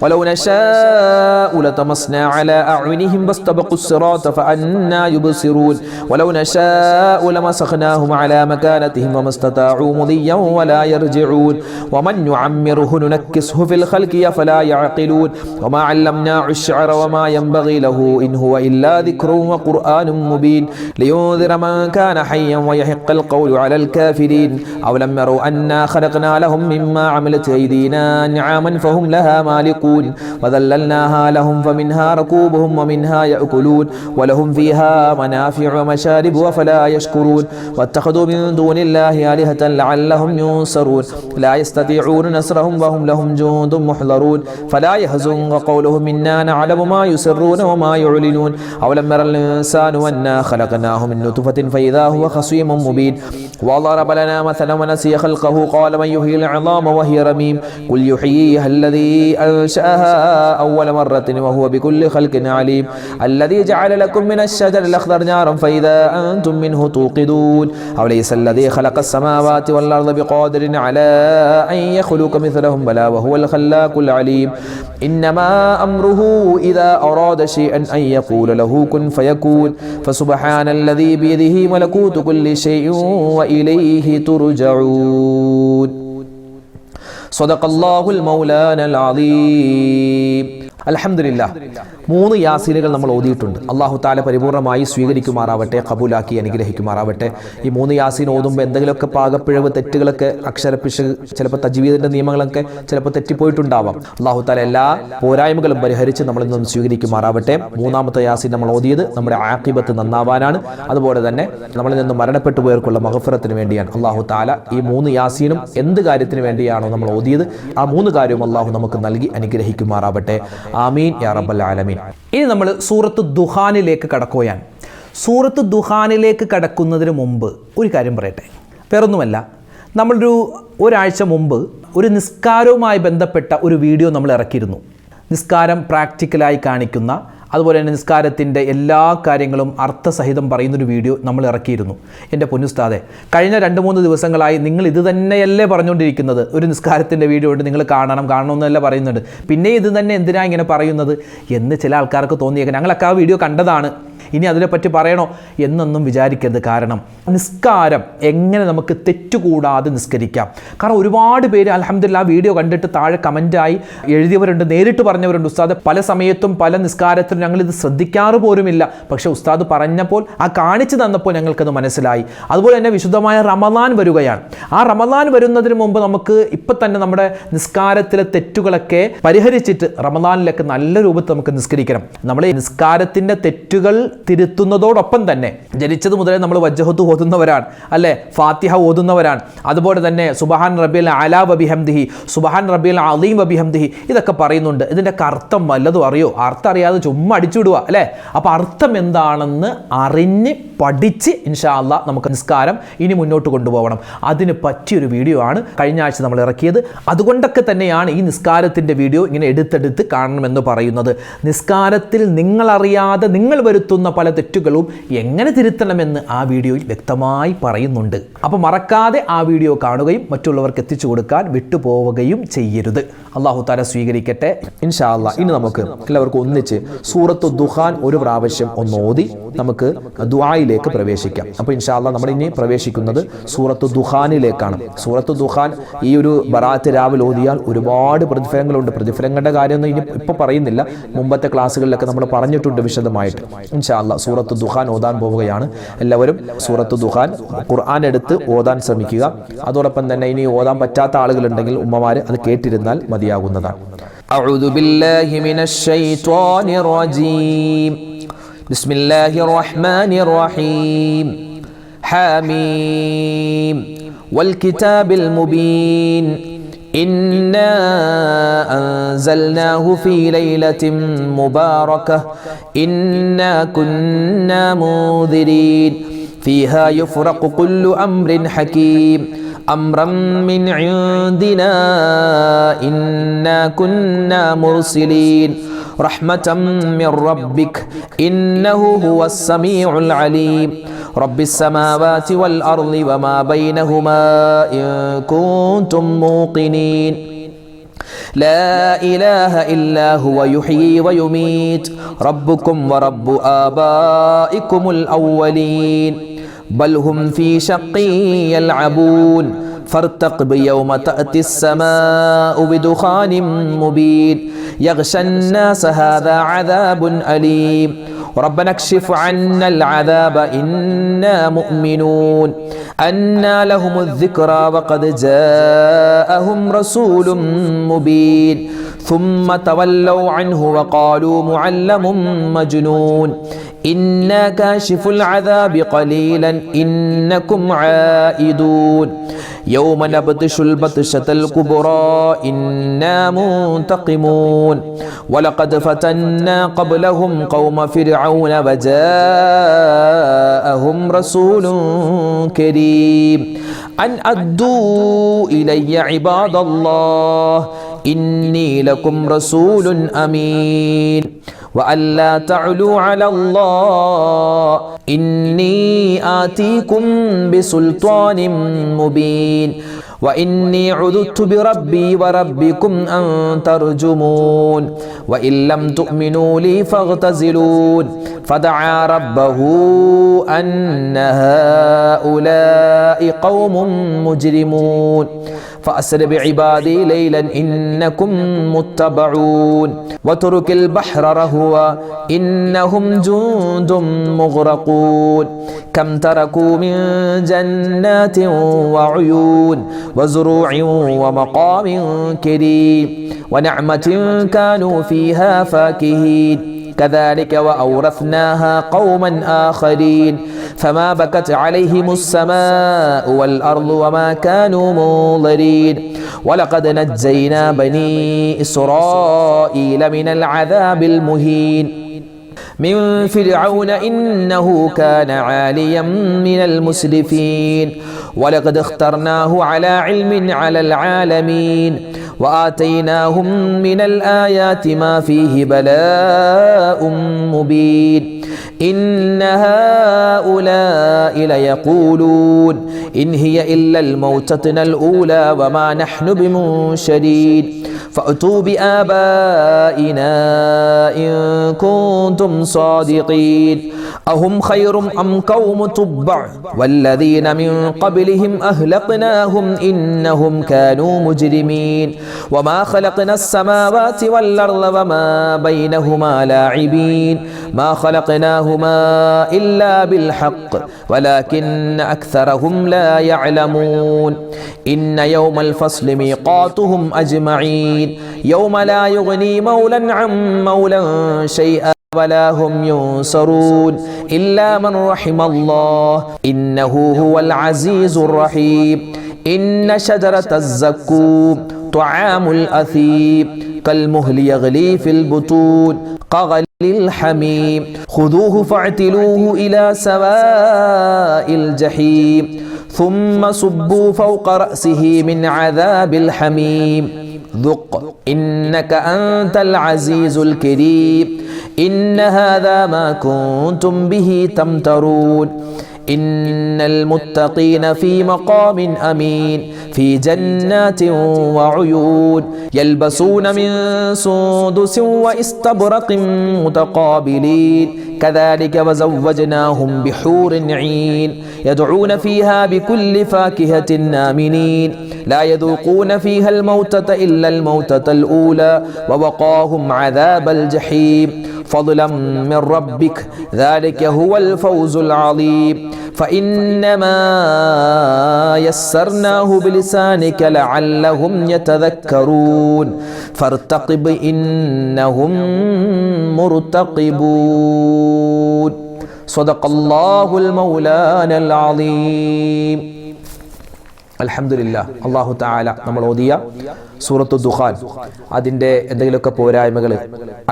Speaker 1: ولو نشاء لطمسنا على أعينهم فاستبقوا الصراط فأنا يبصرون ولو نشاء لمسخناهم على مكانتهم وما استطاعوا مضيا ولا يرجعون ومن يعمره ننكسه في الخلق فلا يعقلون وما علمناه الشعر وما ينبغي له إن هو إلا ذكر وقرآن مبين لينذر من كان حيا ويحق القول على الكافرين أولم يروا أنا خلقنا لهم مما عملت أيدينا نعاما فهم لها مالكون خالدون وذللناها لهم فمنها ركوبهم ومنها يأكلون ولهم فيها منافع ومشارب أفلا يشكرون واتخذوا من دون الله آلهة لعلهم ينصرون لا يستطيعون نصرهم وهم لهم جند محضرون فلا يحزنك قولهم إنا نعلم ما يسرون وما يعلنون أولم ير الإنسان أنا خلقناه من نطفة فإذا هو خصيم مبين وضرب لنا مثلا ونسي خلقه قال من يحيي العظام وهي رميم قل يحييها الذي أنشأها أول مرة وهو بكل خلق عليم الذي جعل لكم من الشجر الأخضر نارا فإذا أنتم منه توقدون أوليس الذي خلق السماوات والأرض بقادر على أن يخلق مثلهم بلى وهو الخلاق العليم إنما أمره إذا أراد شيئا أن يقول له كن فيكون فسبحان الذي بيده ملكوت كل شيء وإليه ترجعون صدق الله المولانا العظيم അൽഹംദുലില്ലാഹ് 3 യാസീനുകൾ നമ്മൾ ഓതിയിട്ടുണ്ട്. അല്ലാഹു തആല പരിപൂർണമായി സ്വീകരിക്കുമാറാവട്ടെ, ഖബൂലാക്കി അനുഗ്രഹിക്കുമാറാവട്ടെ. ഈ 3 യാസീൻ ഓതുമ്പോൾ എന്തെങ്കിലുമൊക്കെ പാകപ്പിഴവ് തെറ്റുകളൊക്കെ അക്ഷരപ്പിശക് ചിലപ്പോൾ തജ്വീദിന്റെ നിയമങ്ങളൊക്കെ ചിലപ്പോൾ തെറ്റിപ്പോയിട്ടുണ്ടാവാം. അല്ലാഹു തആല എല്ലാ പോരായ്മകളും പരിഹരിച്ച് നമ്മളിൽ നിന്നും സ്വീകരിക്കുമാറാവട്ടെ. 3-ാമത്തെ യാസീൻ നമ്മൾ ഓതിയത് നമ്മുടെ ആഖിബത്ത് നന്നാവാനാണ്. അതുപോലെ തന്നെ നമ്മളിൽ നിന്ന് മരണപ്പെട്ടു പോയവർക്കുള്ള മഗ്ഫിറത്തിന് വേണ്ടിയാണ്. അല്ലാഹു തആല ഈ 3 യാസീനും എന്ത് കാര്യത്തിന് വേണ്ടിയാണോ നമ്മൾ ഓതിയത് ആ 3 കാര്യവും അല്ലാഹു നമുക്ക് നൽകി അനുഗ്രഹിക്കുമാറാവട്ടെ. ആമീൻ യാ റബ്ബൽ ആലമീൻ. ഇനി നമ്മൾ സൂറത്ത് ദുഹാനിലേക്ക് കടക്കുകയാണ്. സൂറത്ത് ദുഹാനിലേക്ക് കടക്കുന്നതിന് മുമ്പ് ഒരു കാര്യം പറയട്ടെ. വേറൊന്നുമല്ല, ഒരാഴ്ച മുമ്പ് ഒരു നിസ്കാരവുമായി ബന്ധപ്പെട്ട ഒരു വീഡിയോ നമ്മൾ ഇറക്കിയിരുന്നു. നിസ്കാരം പ്രാക്ടിക്കലായി കാണിക്കുന്ന, അതുപോലെ തന്നെ നിസ്കാരത്തിൻ്റെ എല്ലാ കാര്യങ്ങളും അർത്ഥസഹിതം പറയുന്നൊരു വീഡിയോ നമ്മൾ ഇറക്കിയിരുന്നു. എൻ്റെ പൊന്നുസ്താദെ, കഴിഞ്ഞ 2-3 ദിവസങ്ങളായി നിങ്ങൾ ഇത് തന്നെയല്ലേ പറഞ്ഞുകൊണ്ടിരിക്കുന്നത്, ഒരു നിസ്കാരത്തിൻ്റെ വീഡിയോ ഉണ്ട്, നിങ്ങൾ കാണണമെന്നല്ല പറയുന്നുണ്ട്, പിന്നെ ഇത് തന്നെ എന്തിനാ ഇങ്ങനെ പറയുന്നത് എന്ന് ചില ആൾക്കാർക്ക് തോന്നിയേക്കാം. ഞങ്ങളൊക്കെ ആ വീഡിയോ കണ്ടതാണ്, ഇനി അതിനെപ്പറ്റി പറയണോ എന്നൊന്നും വിചാരിക്കരുത്. കാരണം നിസ്കാരം എങ്ങനെ നമുക്ക് തെറ്റുകൂടാതെ നിസ്കരിക്കാം. കാരണം ഒരുപാട് പേര് അൽഹംദുലില്ലാഹ് വീഡിയോ കണ്ടിട്ട് താഴെ കമൻറ്റായി എഴുതിയവരുണ്ട്, നേരിട്ട് പറഞ്ഞവരുണ്ട്. ഉസ്താദ് പല സമയത്തും പല നിസ്കാരത്തിലും ഞങ്ങളിത് ശ്രദ്ധിക്കാറ് പോലുമില്ല, പക്ഷേ ഉസ്താദ് പറഞ്ഞപ്പോൾ ആ കാണിച്ചു തന്നപ്പോൾ ഞങ്ങൾക്കത് മനസ്സിലായി. അതുപോലെ തന്നെ വിശുദ്ധമായ റമദാൻ വരികയാണ്. ആ റമദാൻ വരുന്നതിന് മുമ്പ് നമുക്ക് ഇപ്പം തന്നെ നമ്മുടെ നിസ്കാരത്തിലെ തെറ്റുകളൊക്കെ പരിഹരിച്ചിട്ട് റമദാനിലൊക്കെ നല്ല രൂപത്തിൽ നമുക്ക് നിസ്കരിക്കണം. നമ്മൾ നിസ്കാരത്തിൻ്റെ തെറ്റുകൾ തിരുത്തുന്നതോടൊപ്പം തന്നെ ജനിച്ചത് മുതലേ നമ്മൾ വജ്ഹത്ത് ഓതുന്നവരാണ്, അല്ലേ, ഫാത്തിഹ ഓതുന്നവരാണ്. അതുപോലെ തന്നെ സുബ്ഹാൻ റബ്ബിയൽ അലാ വബിഹംദിഹി, സുബ്ഹാൻ റബ്ബിയൽ അളീം വബിഹംദിഹി, ഇതൊക്കെ പറയുന്നുണ്ട്. ഇതിൻ്റെ അർത്ഥം വല്ലതും അറിയോ? അർത്ഥം അറിയാതെ ചുമ്മാ അടിച്ചുവിടുക, അല്ലേ? അപ്പോൾ അർത്ഥം എന്താണെന്ന് അറിഞ്ഞ് പഠിച്ച് ഇൻഷാ അല്ലാഹ് നമുക്ക് നിസ്കാരം ഇനി മുന്നോട്ട് കൊണ്ടുപോകണം. അതിന് പറ്റിയൊരു വീഡിയോ ആണ് കഴിഞ്ഞ ആഴ്ച നമ്മൾ ഇറക്കിയത്. അതുകൊണ്ടൊക്കെ തന്നെയാണ് ഈ നിസ്കാരത്തിൻ്റെ വീഡിയോ ഇങ്ങനെ എടുത്തെടുത്ത് കാണണമെന്ന് പറയുന്നത്. നിസ്കാരത്തിൽ നിങ്ങളറിയാതെ നിങ്ങൾ വരുത്തുന്ന പല തെറ്റുകളും എങ്ങനെ തിരുത്തണമെന്ന് ആ വീഡിയോയിൽ വ്യക്തമായി പറയുന്നുണ്ട്. അപ്പോൾ മറക്കാതെ ആ വീഡിയോ കാണുകയും മറ്റുള്ളവർക്ക് എത്തിച്ചു കൊടുക്കാൻ വിട്ടുപോവുകയും ചെയ്യരുത്. അല്ലാഹു തആല സ്വീകരിക്കട്ടെ ഇൻഷാ അല്ലാഹ്. ഇനി നമുക്ക് എല്ലാവർക്കും ഒന്നിച്ച് സൂറത്തു ദുഹാൻ ഒരു പ്രാവശ്യം ഒന്ന് ഓതി നമുക്ക് ദുആയിലേക്ക് പ്രവേശിക്കാം. അപ്പോൾ ഇൻഷാ അല്ലാഹ് നമ്മൾ ഇനി പ്രവേശിക്കുന്നത് സൂറത്തു ദുഹാനിലേക്കാണ്. സൂറത്തു ദുഹാൻ ഈ ഒരു ബറാത്ത് രാവിലെ ഓതിയാൽ ഒരുപാട് പ്രതിഫലങ്ങളുണ്ട്. പ്രതിഫലങ്ങളുടെ കാര്യമൊന്നും ഇനി ഇപ്പോൾ പറയുന്നില്ല, മുമ്പത്തെ ക്ലാസ്സുകളിലൊക്കെ നമ്മൾ പറഞ്ഞിട്ടുണ്ട് വിശദമായിട്ട്. ഇൻഷാ അല്ലാഹ് സൂറത്തു ദുഹാൻ ഓതാൻ പോവുകയാണ്. എല്ലാവരും സൂറത്തു ദുഹാൻ ഖുർആൻ എടുത്ത് ഓതാൻ ശ്രമിക്കുക. അതോടൊപ്പം തന്നെ ഇനി ഓതാൻ പറ്റാത്ത ആളുകളുണ്ടെങ്കിൽ ഉമ്മമാർ അത് കേട്ടിരുന്നാൽ മതിയാകുന്നതാണ്. അഊദു ബില്ലാഹി മിനശ് ശൈത്വാനിർ റജീം. ബിസ്മില്ലാഹിർ റഹ്മാനിർ റഹീം. ഹാമീം വൽ കിതാബിൽ മുബീൻ. إنا أنزلناه في ليلة مباركة إنا كنا منذرين فيها يفرق كل أمر حكيم أمرا من عندنا إنا كنا مرسلين رحمة من ربك إنه هو السميع العليم رب السماوات والأرض وما بينهما إن كنتم موقنين لا إله إلا هو يحيي ويميت ربكم ورب آبائكم الأولين بل هم في شق يلعبون فارتقب يوم تأتي السماء بدخان مبين يغشى الناس هذا عذاب أليم ربنا اكشف عنا العذاب إنا مؤمنون أنى لهم الذكرى وقد جاءهم رسول مبين ثم تولوا عنه وقالوا معلم مجنون إنا كاشف العذاب قليلا إنكم عائدون يوم نبطش البطشة الكبرى إنا منتقمون ولقد فتنا قبلهم قوم فرعون وجاءهم رسول كريم أن أدوا إلي عباد الله إني لكم رسول أمين وأن لا تعلوا على الله إني آتيكم بسلطان مبين وإني عذت بربي وربكم أن ترجمون وإن لم تؤمنوا لي فاغتزلون فدعا ربه أن هؤلاء قوم مجرمون فأسر بعبادي ليلا إنكم متبعون واترك البحر رهوا إنهم جند مغرقون كم تركوا من جنات وعيون وزروع ومقام كريم ونعمة كانوا فيها فاكهين كذلك وأورثناها قوما آخرين فما بكت عليهم السماء والأرض وما كانوا منظرين ولقد نجينا بني إسرائيل من العذاب المهين من فرعون إنه كان عاليا من المسرفين ولقد اخترناه على علم على العالمين وآتيناهم من الآيات ما فيه بلاء مبين إن هؤلاء ليقولون إن هي إلا الموتتنا الأولى وما نحن بمنشرين فأتوا بآبائنا إن كنتم صادقين أهم خير أم قوم تبع والذين من قبلهم أهلقناهم إنهم كانوا مجرمين وما خلقنا السماوات والأرض وما بينهما لاعبين ما خلقناهما إلا بالحق ولكن أكثرهم لا يعلمون إن يوم الفصل ميقاتهم أجمعين يوم لا يغني مولا عن مولا شيئا ولا هم ينصرون إلا من رحم الله إنه هو العزيز الرحيم إن شجرة الزقوم طعام الأثيم كالمهل يغلي في البطون كغلي الحميم خذوه فاعتلوه إلى سواء الجحيم ثم صبوا فوق رأسه من عذاب الحميم ذق إنك أنت العزيز الكريم إن هذا ما كنتم به تمترون إن المتقين في مقام أمين في جنات وعيون يلبسون من سندس واستبرق متقابلين كذلك وزوجناهم بحور عين يدعون فيها بكل فاكهة آمنين لا يذوقون فيها الموتة إلا الموتة الأولى ووقاهم عذاب الجحيم فضلا من ربك ذلك هو الفوز العظيم فإنما يسرناه بلسانك لعلهم يتذكرون فارتقب إنهم مرتقبون صدق الله المولانا العظيم അൽഹംദുലില്ലാഹ് അല്ലാഹു തആല നമ്മൾ ഓതിയ സൂറത്തു ദുഖാൻ അതിൻ്റെ എന്തെങ്കിലുമൊക്കെ പോരായ്മകൾ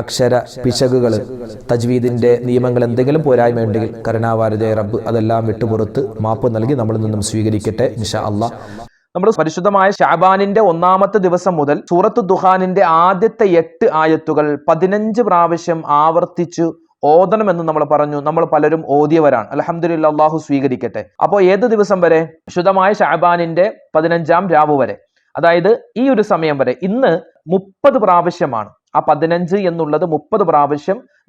Speaker 1: അക്ഷര പിശകുകൾ തജ്വീദിൻ്റെ നിയമങ്ങൾ എന്തെങ്കിലും പോരായ്മ ഉണ്ടെങ്കിൽ കരുണാവാരിതേ റബ്ബ് അതെല്ലാം വിട്ടുപുറത്ത് മാപ്പ് നൽകി നമ്മളിൽ നിന്നും സ്വീകരിക്കട്ടെ ഇൻഷാ അല്ലാഹ്. നമ്മൾ പരിശുദ്ധമായ ശഅബാനിന്റെ 1-ാമത്തെ ദിവസം മുതൽ സൂറത്തു ദുഖാനിന്റെ ആദ്യത്തെ 8 ആയത്തുകൾ 15 പ്രാവശ്യം ആവർത്തിച്ചു ഓതണമെന്ന് നമ്മൾ പറഞ്ഞു. നമ്മൾ പലരും ഓതിയവരാണ്. അൽഹംദുലില്ലാഹ് അല്ലാഹു സ്വീകരിക്കട്ടെ. അപ്പോൾ ഏത് ദിവസം വരെ? ശുദ്ധമായ ശഅബാനിന്റെ 15-ാം രാവ് വരെ, അതായത് ഈ ഒരു സമയം വരെ. ഇന്ന് 30 പ്രാവശ്യമാണ്. ആ 15 എന്നുള്ളത് 30 പ്രാവശ്യം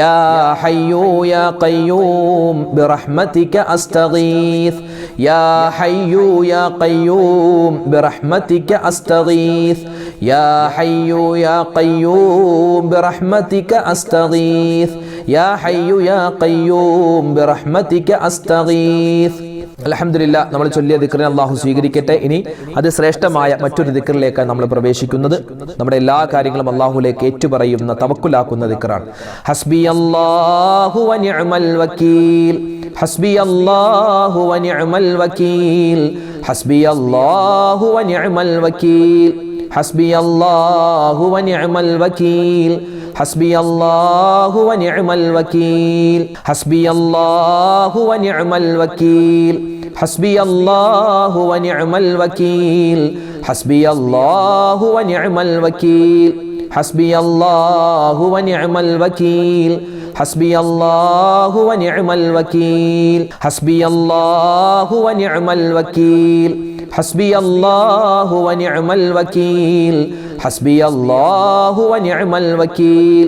Speaker 1: يا حي يا قيوم برحمتك أستغيث يا حي يا قيوم برحمتك أستغيث يا حي يا قيوم برحمتك أستغيث يا حي يا قيوم برحمتك أستغيث. അൽഹംദുലില്ലാഹ്, നമ്മൾ ചൊല്ലിയ ദിക്റിനെ അല്ലാഹു സ്വീകരിക്കട്ടെ. ഇനി അത് ശ്രേഷ്ഠമായ മറ്റൊരു ദിക്റിലേക്കാണ് നമ്മൾ പ്രവേശിക്കുന്നത്. നമ്മുടെ എല്ലാ കാര്യങ്ങളും അല്ലാഹുവിലേക്ക് ഏറ്റുപറയുന്ന തവക്കുലാക്കുന്ന ദിക്റാണ്. ഹസ്ബിയല്ലാഹു വ നിഅമൽ വകീൽ ഹസ്ബിയല്ലാഹു വ നിഅമൽ വകീൽ ഹസ്ബിയല്ലാഹു വ നിഅമൽ വകീൽ ഹസ്ബിയല്ലാഹു വ നിഅമൽ വകീൽ ഹസ്ബിയല്ലാഹു വ നിഅമൽ വകീൽ ഹസ്ബിയല്ലാഹു വ നിഅമൽ വകീൽ ഹസ്ബിയല്ലാഹു വ നിഅമൽ വകീൽ ഹസ്ബിയല്ലാഹു വ നിഅമൽ വകീൽ ഹസ്ബിയല്ലാഹു വ നിഅമൽ വകീൽ ഹസ്ബിയല്ലാഹു വ നിഅമൽ വകീൽ ഹസ്ബിയല്ലാഹു വ നിഅമൽ വകീൽ ഹസ്ബിയല്ലാഹു വ നിഅമൽ വകീൽ ഹസ്ബിയല്ലാഹു വ നിഅമൽ വകീൽ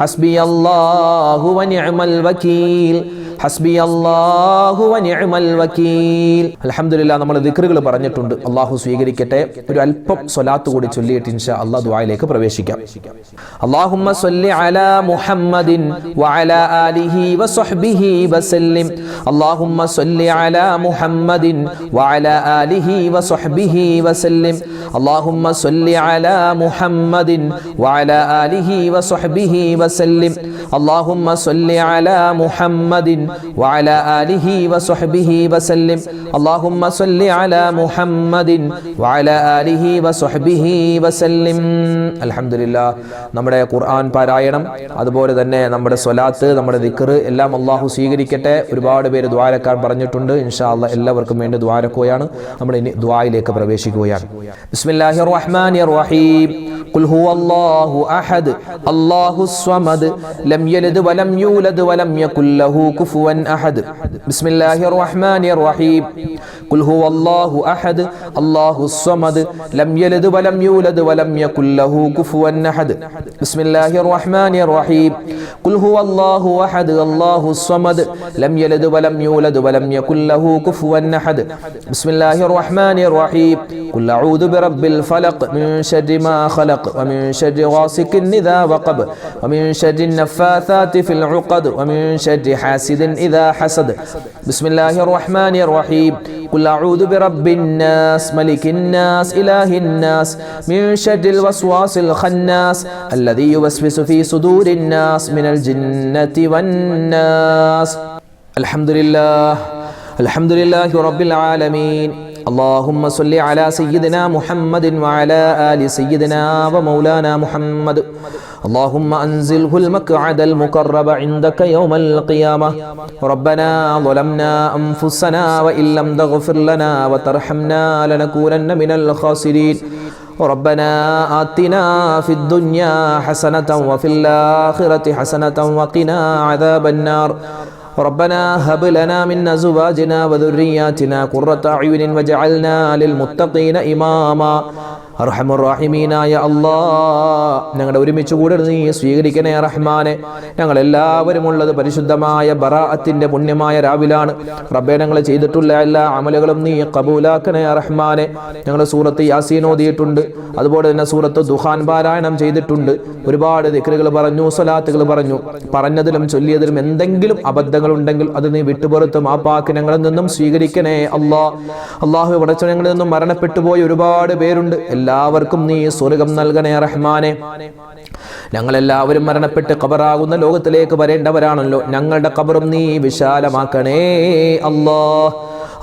Speaker 1: ഹസ്ബിയല്ലാഹു വ നിഅമൽ വകീൽ ഹസ്ബിയല്ലാഹു വ നിഅമൽ വകീൽ. അൽഹംദുലില്ലാഹ്, നമ്മൾ ദിക്റുകൾ പറഞ്ഞിട്ടുണ്ട്. അല്ലാഹു സ്വീകരിക്കട്ടെ. ഒരു അല്പം സ്വലാത്ത് കൂടി ചൊല്ലിയിട്ട് ഇൻഷാ അല്ലാഹ് ദുആയിലേക്ക് പ്രവേശിക്കാം. അല്ലാഹുമ്മ സ്വല്ലി അലാ മുഹമ്മദിൻ വഅലാ ആലിഹി വസ്വഹ്ബിഹി വസല്ലിം. അല്ലാഹുമ്മ സ്വല്ലി അലാ മുഹമ്മദിൻ വഅലാ ആലിഹി വസ്വഹ്ബിഹി വസല്ലിം. അല്ലാഹുമ്മ സ്വല്ലി അലാ മുഹമ്മദിൻ വഅലാ ആലിഹി വസ്വഹ്ബിഹി വസല്ലിം. അല്ലാഹുമ്മ സ്വല്ലി അലാ മുഹമ്മദിൻ وعلى آله وصحبه وسلم. اللهم صل على محمد وعلى آله وصحبه وسلم. അൽഹംദുലില്ലാഹ്, നമ്മുടെ ഖുർആൻ പാരായണം, അതുപോലെ തന്നെ നമ്മുടെ സ്വലാത്ത്, നമ്മുടെ ദിക്ർ എല്ലാം അല്ലാഹു സ്വീകരിക്കട്ടെ. ഒരുപാട് പേര് ദുആരക്കാൻ പറഞ്ഞിട്ടുണ്ട്. ഇൻഷാ അല്ലാഹ് എല്ലാവർക്കും വേണ്ടി ദുആരക്കുകയാണ്. നമ്മൾ ഇനി ദുആയിലേക്ക് പ്രവേശിക്കുകയാണ്. ബിസ്മില്ലാഹിർ റഹ്മാനിർ റഹീം. ഖുൽ ഹുവല്ലാഹു അഹദ് അല്ലാഹുസ് സ്വമദ് ലം യലിദ് വലം യൂലദ് വലം യകുൽ ലഹു കുഫുവൻ അഹദ്. ബിസ്മില്ലാഹിർ റഹ്മാനിർ റഹീം. ഖുൽ ഹുവല്ലാഹു അഹദ് അല്ലാഹുസ് സ്വമദ് ലം യലിദ് വലം യൂലദ് വലം യകുൽ ലഹു കുഫുവൻ അഹദ്. ബിസ്മില്ലാഹിർ റഹ്മാനിർ റഹീം. ഖുൽ ഹുവല്ലാഹു അഹദ് അല്ലാഹുസ് സ്വമദ് ലം യലിദ് വലം യൂലദ് വലം യകുൽ ലഹു കുഫുവൻ അഹദ്. ബിസ്മില്ലാഹിർ റഹ്മാനിർ റഹീം. ഖുൽ അഊദു ബിറബ്ബിൽ ഫലഖ് മിൻ ശർരി മാ ഖലഖ് ومن شر غاسق إذا وقب ومن شر النفاثات في العقد ومن شر حاسد إذا حسد. بسم الله الرحمن الرحيم. قل أعوذ برب الناس ملك الناس إله الناس من شر الوسواس الخناس الذي يوسوس في صدور الناس من الجنة والناس. الحمد لله رب العالمين. اللهم صل على سيدنا محمد وعلى آل سيدنا ومولانا محمد. اللهم أنزله المقعد المقرب عندك يوم القيامة. ربنا ظلمنا أنفسنا وإن لم تغفر لنا وترحمنا لنكونن من الخاسرين. ربنا آتنا في الدنيا حسنة وفي الآخرة حسنة وقنا عذاب النار. ربنا هب لنا من أزواجنا وذرياتنا قرة أعين واجعلنا للمتقين إماما. അർഹമുർറഹീമീനായ അല്ലാഹ്, ഞങ്ങളുടെ ഒരുമിച്ച് കൂടെ നീ സ്വീകരിക്കണേ റഹ്മാനെ. ഞങ്ങളെല്ലാവരും ഉള്ളത് പരിശുദ്ധമായ ബറാഅത്തിന്റെ പുണ്യമായ രാവിലാണ്. റബ്ബേ, ഞങ്ങൾ ചെയ്തിട്ടുള്ള എല്ലാ അമലുകളും നീ ഖബൂലാക്കണേ റഹ്മാനെ. ഞങ്ങൾ സൂറത്ത് യാസീൻ ഓതിയിട്ടുണ്ട്, അതുപോലെ തന്നെ സൂറത്ത് ദുഹാൻ പാരായണം ചെയ്തിട്ടുണ്ട്. ഒരുപാട് ദിക്റുകൾ പറഞ്ഞു, സ്വലാത്തുകൾ പറഞ്ഞു. പറഞ്ഞതിലും ചൊല്ലിയതിലും എന്തെങ്കിലും അബദ്ധങ്ങൾ ഉണ്ടെങ്കിൽ അത് നീ വിട്ടുപുറത്ത് മാപ്പാക്കി ഞങ്ങളിൽ നിന്നും സ്വീകരിക്കണേ അല്ലാഹ്. അല്ലാഹു, പടച്ച ഞങ്ങളിൽ നിന്നും മരണപ്പെട്ടു പോയ ഒരുപാട് പേരുണ്ട്. എല്ലാവർക്കും നീ സ്വർഗ്ഗം നൽകണേ റഹ്മാനെ. ഞങ്ങളെല്ലാവരും മരണപ്പെട്ട് ഖബറാകുന്ന ലോകത്തിലേക്ക് വരേണ്ടവരാണല്ലോ. ഞങ്ങളുടെ ഖബറും നീ വിശാലമാക്കണേ അല്ലാഹ്.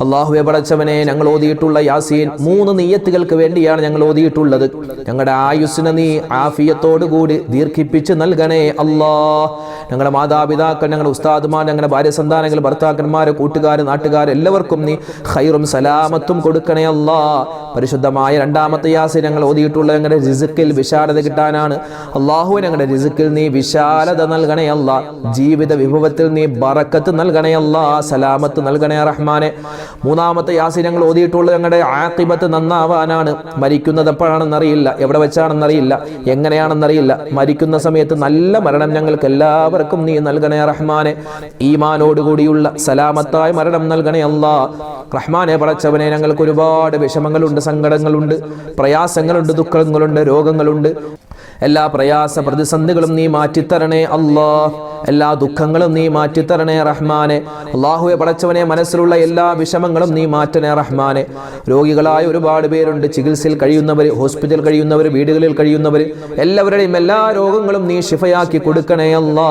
Speaker 1: അല്ലാഹുവേ, പടച്ചവനെ, ഞങ്ങൾ ഓതിയിട്ടുള്ള യാസീൻ 3 നിയ്യത്തുകൾക്ക് വേണ്ടിയാണ് ഞങ്ങൾ ഓതിയിട്ടുള്ളത്. ഞങ്ങളുടെ ആയുസ്സിനെ നീ ആഫിയത്തോടുകൂടി ദീർഘിപ്പിച്ച് നൽകണേ അല്ലാഹ്. ഞങ്ങളുടെ മാതാപിതാക്കൾ, ഞങ്ങളുടെ ഉസ്താദുമാർ, ഞങ്ങളുടെ ഭാര്യ സന്താനങ്ങൾ, ഭർത്താക്കന്മാർ, കൂട്ടുകാർ, നാട്ടുകാർ എല്ലാവർക്കും നീ ഖൈറും സലാമത്തും കൊടുക്കണേ അല്ലാഹ്. പരിശുദ്ധമായ 2ാമത്തെ യാസീൻ ഞങ്ങൾ ഓതിയിട്ടുള്ള ഞങ്ങളുടെ റിസ്ക്കിൽ വിശാലത കിട്ടാനാണ്. അല്ലാഹുവേ, ഞങ്ങളുടെ റിസ്ക്കിൽ നീ വിശാലത നൽകണേ അല്ലാഹ്. ജീവിത വിഭവത്തിൽ നീ ബറക്കത്ത് നൽകണേ അല്ലാഹ്. സലാമത്ത് നൽകണേ റഹ്മാനെ. മൂന്നാമത്തെ യാസീൻ ഞങ്ങൾ ഓതിയിട്ടുള്ളത് ഞങ്ങളുടെ ആഖിബത്ത് നന്നാവാനാണ്. മരിക്കുന്നത് എപ്പോഴാണെന്നറിയില്ല, എവിടെ വെച്ചാണെന്നറിയില്ല, എങ്ങനെയാണെന്നറിയില്ല. മരിക്കുന്ന സമയത്ത് നല്ല മരണം ഞങ്ങൾക്ക് എല്ലാവർക്കും നീ നൽകണേ റഹ്മാനെ. ഈമാനോടുകൂടിയുള്ള സലാമത്തായ മരണം നൽകണേ അല്ലാ. റഹ്മാനെ പടച്ചവനെ, ഞങ്ങൾക്ക് ഒരുപാട് വിഷമങ്ങളുണ്ട്, സങ്കടങ്ങളുണ്ട്, പ്രയാസങ്ങളുണ്ട്, ദുഃഖങ്ങളുണ്ട്, രോഗങ്ങളുണ്ട്. എല്ലാ പ്രയാസ പ്രതിസന്ധികളും നീ മാറ്റിത്തരണേ അല്ലാ. എല്ലാ ദുഃഖങ്ങളും നീ മാറ്റിത്തരണേ റഹ്മാനെ. അല്ലാഹുവേ പടച്ചവനെ, മനസ്സിലുള്ള എല്ലാ വിഷമങ്ങളും നീ മാറ്റണേ റഹ്മാനെ. രോഗികളായ ഒരുപാട് പേരുണ്ട്, ചികിത്സയിൽ കഴിയുന്നവർ, ഹോസ്പിറ്റലിൽ കഴിയുന്നവർ, വീടുകളിൽ കഴിയുന്നവർ, എല്ലാവരുടെയും എല്ലാ രോഗങ്ങളും നീ ശിഫയാക്കി കൊടുക്കണേ അല്ലാ.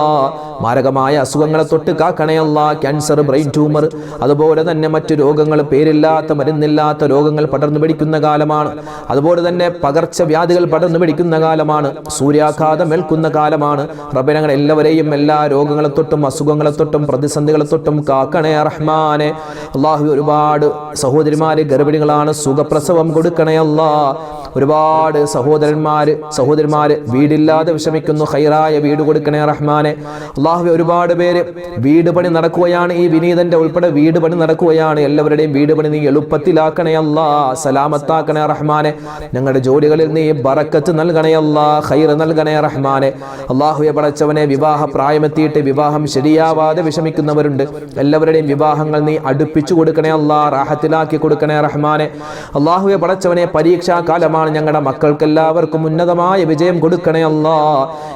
Speaker 1: മാരകമായ അസുഖങ്ങളെ തൊട്ട് കാക്കണേ അല്ലാ. ക്യാൻസർ, ബ്രെയിൻ ട്യൂമർ, അതുപോലെ തന്നെ മറ്റു രോഗങ്ങൾ, പേരില്ലാത്ത മരുന്നില്ലാത്ത രോഗങ്ങൾ പടർന്നു പിടിക്കുന്ന കാലമാണ്. അതുപോലെ തന്നെ പകർച്ചവ്യാധികൾ പടർന്നു പിടിക്കുന്ന കാലമാണ്. സൂര്യാഘാതം ഏൽക്കുന്ന കാലമാണ്. റബ്ബേ, ഞങ്ങൾ എല്ലാവരെയും എല്ലാ രോഗങ്ങളെ തൊട്ടും അസുഖങ്ങളെ തൊട്ടും പ്രതിസന്ധികളെ തൊട്ടും കാക്കണേ റഹ്മാനെ. അല്ലാഹു, ഒരുപാട് സഹോദരിമാര് ഗർഭിണികളാണ്, സുഖപ്രസവം കൊടുക്കണേ അല്ലാ. ഒരുപാട് സഹോദരന്മാര് വീടില്ലാതെ വിഷമിക്കുന്നു, ഖൈറായ വീട് കൊടുക്കണേ റഹ്മാനെ. അല്ലാഹുവേ, ഒരുപാട് പേര് വീട് പണി നടക്കുകയാണ്. ഈ വിനീതന്റെ ഉൾപ്പെടെ വീട് പണി നടക്കുകയാണ്. എല്ലാവരുടെയും വീട് പണി നീ എളുപ്പത്തിലാക്കണേ അല്ലാ, സലാമത്താക്കണേ റഹ്മാനെ. ഞങ്ങളുടെ ജോലികളിൽ നീ ബറക്കത്ത് നൽകണേ അല്ലാ, ഖൈർ നൽകണേ റഹ്മാനെ. അല്ലാഹുവേ പടച്ചവനെ, വിവാഹ പ്രായമെത്തിയിട്ട് വിവാഹം ശരിയാവാതെ വിഷമിക്കുന്നവരുണ്ട്. എല്ലാവരുടെയും വിവാഹങ്ങൾ നീ അടുപ്പിച്ചു കൊടുക്കണേ അല്ലാ, റാഹത്തിലാക്കി കൊടുക്കണേ റഹ്മാനെ. അല്ലാഹുവേ പടച്ചവനെ, പരീക്ഷാ കാലമാണ്. ഞങ്ങളുടെ മക്കൾക്ക് എല്ലാവർക്കും ഉന്നതമായ വിജയം കൊടുക്കണേ അല്ലാ.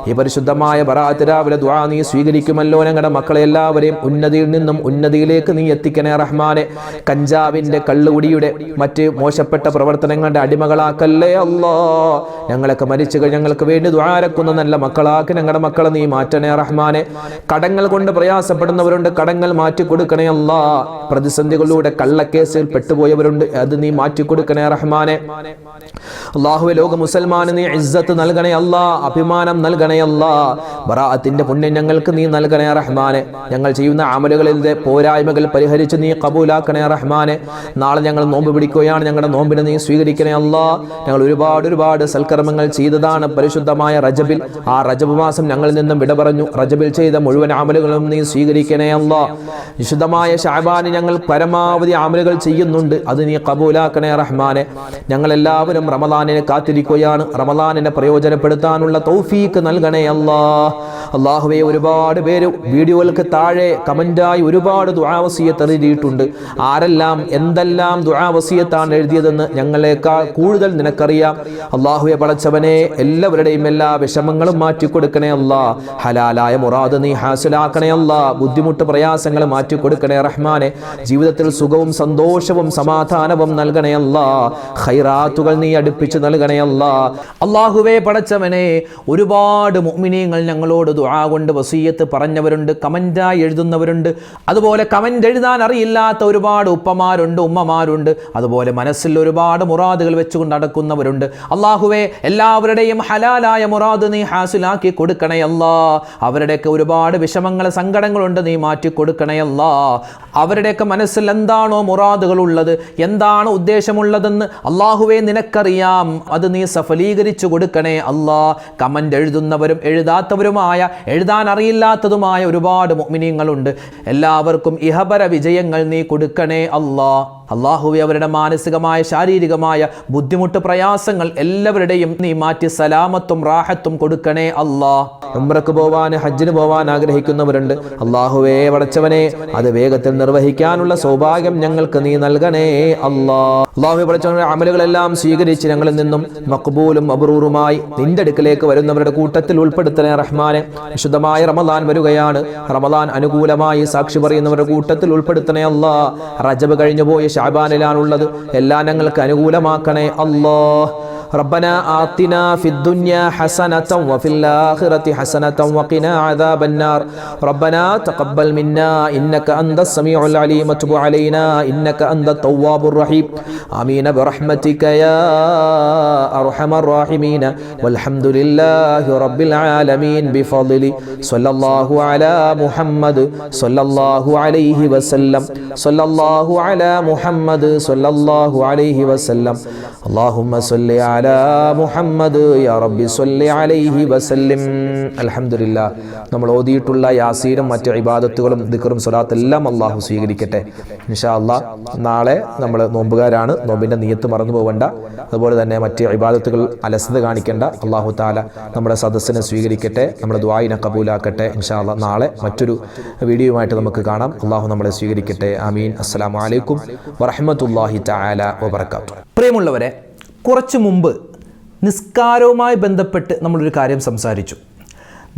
Speaker 1: ഈ പരിശുദ്ധമായ ബറാഅത്ത് രാവിലെ ദുആ നീ സ്വീകരിക്കുമല്ലോ. ഞങ്ങളുടെ മക്കളെ എല്ലാവരെയും ഉന്നതിയിൽ നിന്നും ഉന്നതിയിലേക്ക് നീ എത്തിക്കണേ റഹ്മാനെ. കഞ്ചാവിന്റെ, കള്ളുകുടിയുടെ, മറ്റ് മോശപ്പെട്ട പ്രവർത്തനങ്ങളുടെ അടിമകളാക്കല്ലേ അല്ലാ. ഞങ്ങളൊക്കെ മരിച്ചു കഴിഞ്ഞ് ഞങ്ങൾക്ക് വേണ്ടി ദുആരക്കുന്ന നല്ല മക്കളാക്കി ഞങ്ങളുടെ മക്കളെ നീ മാറ്റണേ റഹ്മാനെ. കടങ്ങൾ കൊണ്ട് പ്രയാസപ്പെടുന്നവരുണ്ട്, കടങ്ങൾ മാറ്റി കൊടുക്കണേ അല്ലാ. പ്രതിസന്ധികളിലൂടെ കള്ളക്കേസിൽ പെട്ടുപോയവരുണ്ട്, അത് നീ മാറ്റി കൊടുക്കണേ റഹ്മാനെ. അല്ലാഹുവേ, ലോക മുസൽമാന് നീ ഇസ്സത്ത് നൽകണേ അല്ലാ, അഭിമാനം നൽകണേ അല്ലാ. ബറാഅത്തിന്റെ പുണ്യം ഞങ്ങൾക്ക് നീ നൽകണേ റഹ്മാനെ. ഞങ്ങൾ ചെയ്യുന്ന അമലുകളിലെ പോരായ്മകൾ പരിഹരിച്ച് നീ ഖബൂലാക്കണേ റഹ്മാനെ. നാളെ ഞങ്ങൾ നോമ്പ് പിടിക്കുകയാണ്, ഞങ്ങളുടെ നോമ്പിനെ നീ സ്വീകരിക്കണേ അല്ലാ. ഞങ്ങൾ ഒരുപാട് സൽക്കർമ്മങ്ങൾ ചെയ്തതാണ് പരിശുദ്ധമായ റജബിൽ. ആ റജബ് മാസം ഞങ്ങളിൽ നിന്നും വിട പറഞ്ഞു. റജബിൽ ചെയ്ത മുഴുവൻ അമലുകളും നീ സ്വീകരിക്കണേ അല്ലാ. വിശുദ്ധമായ ശഅബാനിൽ ഞങ്ങൾ പരമാവധി അമലുകൾ ചെയ്യുന്നുണ്ട്, അത് നീ ഖബൂലാക്കണേ റഹ്മാനെ. ഞങ്ങൾ എല്ലാവരും റമളാനിനെ കാത്തിരിക്കുകയാണ്. റമളാനിനെ പ്രയോജനപ്പെടുത്താനുള്ള തൗഫീക്ക് നൽകണേ അല്ലാ. അല്ലാഹുവേ, ഒരുപാട് പേര് വീഡിയോകൾക്ക് താഴെ കമന്റായി ഒരുപാട് ദുആ വസിയത്ത് എഴുതിയിട്ടുണ്ട്. ആരെല്ലാം എന്തെല്ലാം ദുആ വസിയത്താണ് എഴുതിയതെന്ന് ഞങ്ങളെക്കാൾ കൂടുതൽ നിനക്കറിയാം. അല്ലാഹുവേ പടച്ചവനെ, എല്ലാവരുടെയും എല്ലാ വിഷമങ്ങളും മാറ്റി കൊടുക്കണേ അല്ലാ. ഹലാലായ മുറാദ് നീ ഹാസിലാക്കണേ അല്ലാ. ബുദ്ധിമുട്ട് പ്രയാസങ്ങൾ മാറ്റി കൊടുക്കണേ റഹ്മാനെ. ജീവിതത്തിൽ സുഖവും സന്തോഷവും സമാധാനവും നൽകണേ അല്ലാ. ഖൈറാത്തുകൾ നീ അടുപ്പിച്ച് നൽകണേ അല്ലാ. അല്ലാഹുവേ പടച്ചവനെ, ഒരുപാട് മുഅ്മിനീങ്ങൾ ഞങ്ങളോട് ദുആ കൊണ്ട് വസിയത്ത് പറഞ്ഞവരുണ്ട്, കമന്റായി എഴുതുന്നവരുണ്ട്. അതുപോലെ കമന്റ് എഴുതാൻ അറിയില്ലാത്ത ഒരുപാട് ഉപ്പമാരുണ്ട്, ഉമ്മമാരുണ്ട്. അതുപോലെ മനസ്സിൽ ഒരുപാട് മുറാദുകൾ വെച്ചുകൊണ്ട് നടക്കുന്നവരുണ്ട്. അല്ലാഹുവേ, എല്ലാവരുടെയും ഹലാലായ മുറാദ് നീ ഹാസിലാക്കി കൊടുക്കണേ അല്ലാ. അവരുടെയൊക്കെ ഒരുപാട് വിഷമങ്ങൾ, സങ്കടങ്ങളുണ്ട്, നീ മാറ്റി കൊടുക്കണേ അല്ലാ. അവരുടെയൊക്കെ മനസ്സിൽ എന്താണോ മുറാദുകൾ ഉള്ളത്, എന്താണ് ഉദ്ദേശമുള്ളതെന്ന് അല്ലാഹുവേ നിനക്കറിയാം. അത് നീ സഫലീകരിച്ചു കൊടുക്കണേ അല്ലാ. കമന്റ് എഴുതുന്നവരും എഴുതാത്തവരുമായ, എഴുതാൻ അറിയില്ലാത്തതുമായ ഒരുപാട് മുഅ്മിനീങ്ങളുണ്ട്. എല്ലാവർക്കും ഇഹപര വിജയങ്ങൾ നീ കൊടുക്കണേ അല്ലാ. അല്ലാഹുവേ, അവരുടെ മാനസികമായ ശാരീരികമായ ബുദ്ധിമുട്ട് പ്രയാസങ്ങൾ എല്ലാവരുടെയും നീ മാറ്റി സലാമത്തും റാഹത്തും കൊടുക്കണേ അല്ലാ. ഉംറക്ക് പോവാൻ, ഹജ്ജിന് പോവാൻ ആഗ്രഹിക്കുന്നവരുണ്ട്. അല്ലാഹുവേ പടച്ചവനെ, അത് വേഗത്തിൽ നിർവഹിക്കാനുള്ള സൗഭാഗ്യം ഞങ്ങൾക്ക് നീ നൽകണേ അല്ലാ. അല്ലാഹുവേ പടച്ചവനെ, അമലുകളെല്ലാം സ്വീകരിച്ച് ഞങ്ങളിൽ നിന്നും മഖ്ബൂലും മബ്റൂറുമായി നിന്റെ അടുക്കലേക്ക് വരുന്നവരുടെ കൂട്ടത്തിൽ ഉൾപ്പെടുത്തണേ റഹ്മാനെ. വിശുദ്ധമായ റമളാൻ വരികയാണ്. റമളാൻ അനുകൂലമായി സാക്ഷി പറയുന്നവരുടെ കൂട്ടത്തിൽ ഉൾപ്പെടുത്തണേ അല്ലാ. റജബ് കഴിഞ്ഞു പോയ ശഅബാനിലാണുള്ളത്, എല്ലാം ഞങ്ങൾക്ക് അനുകൂലമാക്കണേ അല്ലാ. ربنا آتنا في الدنيا حسنة وفي الآخرة حسنة وقنا عذاب النار. ربنا تقبل منا إنك أنت السميع العليم وتب علينا إنك أنت التواب الرحيم. آمين برحمتك يا أرحم الراحمين. والحمد لله رب العالمين بفضل صلى الله على محمد صلى الله عليه وسلم. സല്ലല്ലാഹു അലാ മുഹമ്മദ് സല്ലല്ലാഹു അലൈഹി വസല്ലം. അല്ലാഹുമ്മ സ്വല്ലി അലാ മുഹമ്മദ് യാ റബ്ബി സ്വല്ലി അലൈഹി വസല്ലം. അൽഹംദുലില്ലാഹ്. നമ്മൾ ഓതിയിട്ടുള്ള യാസീനും മറ്റ് ഇബാദത്തുകളും ദിക്റും സ്വലാത്ത് എല്ലാം അല്ലാഹു സ്വീകരിക്കട്ടെ. ഇൻഷാ അല്ലാഹ് നാളെ നമ്മൾ നോമ്പുകാരാണ്, നോമ്പിന്റെ നിയത്ത് മറന്നു പോകണ്ട. അതുപോലെ തന്നെ മറ്റ് ഇബാദത്തുകൾ അലസത കാണിക്കേണ്ട. അല്ലാഹു തആല നമ്മുടെ സദസ്സിനെ സ്വീകരിക്കട്ടെ, നമ്മുടെ ദുആഇനെ കബൂലാക്കട്ടെ. ഇൻഷാ അല്ലാഹ് നാളെ മറ്റൊരു വീഡിയോയുമായിട്ട് നമുക്ക് കാണാം. അല്ലാഹു നമ്മളെ സ്വീകരിക്കട്ടെ. ആമീൻ. അസ്സലാമു അലൈക്കും വറഹ്മത്തുള്ളാഹി തആല വബറകാതുഹു. പ്രിയമുള്ളവരെ, കുറച്ചു മുമ്പ് നിസ്കാരവുമായി ബന്ധപ്പെട്ട് നമ്മളൊരു കാര്യം സംസാരിച്ചു.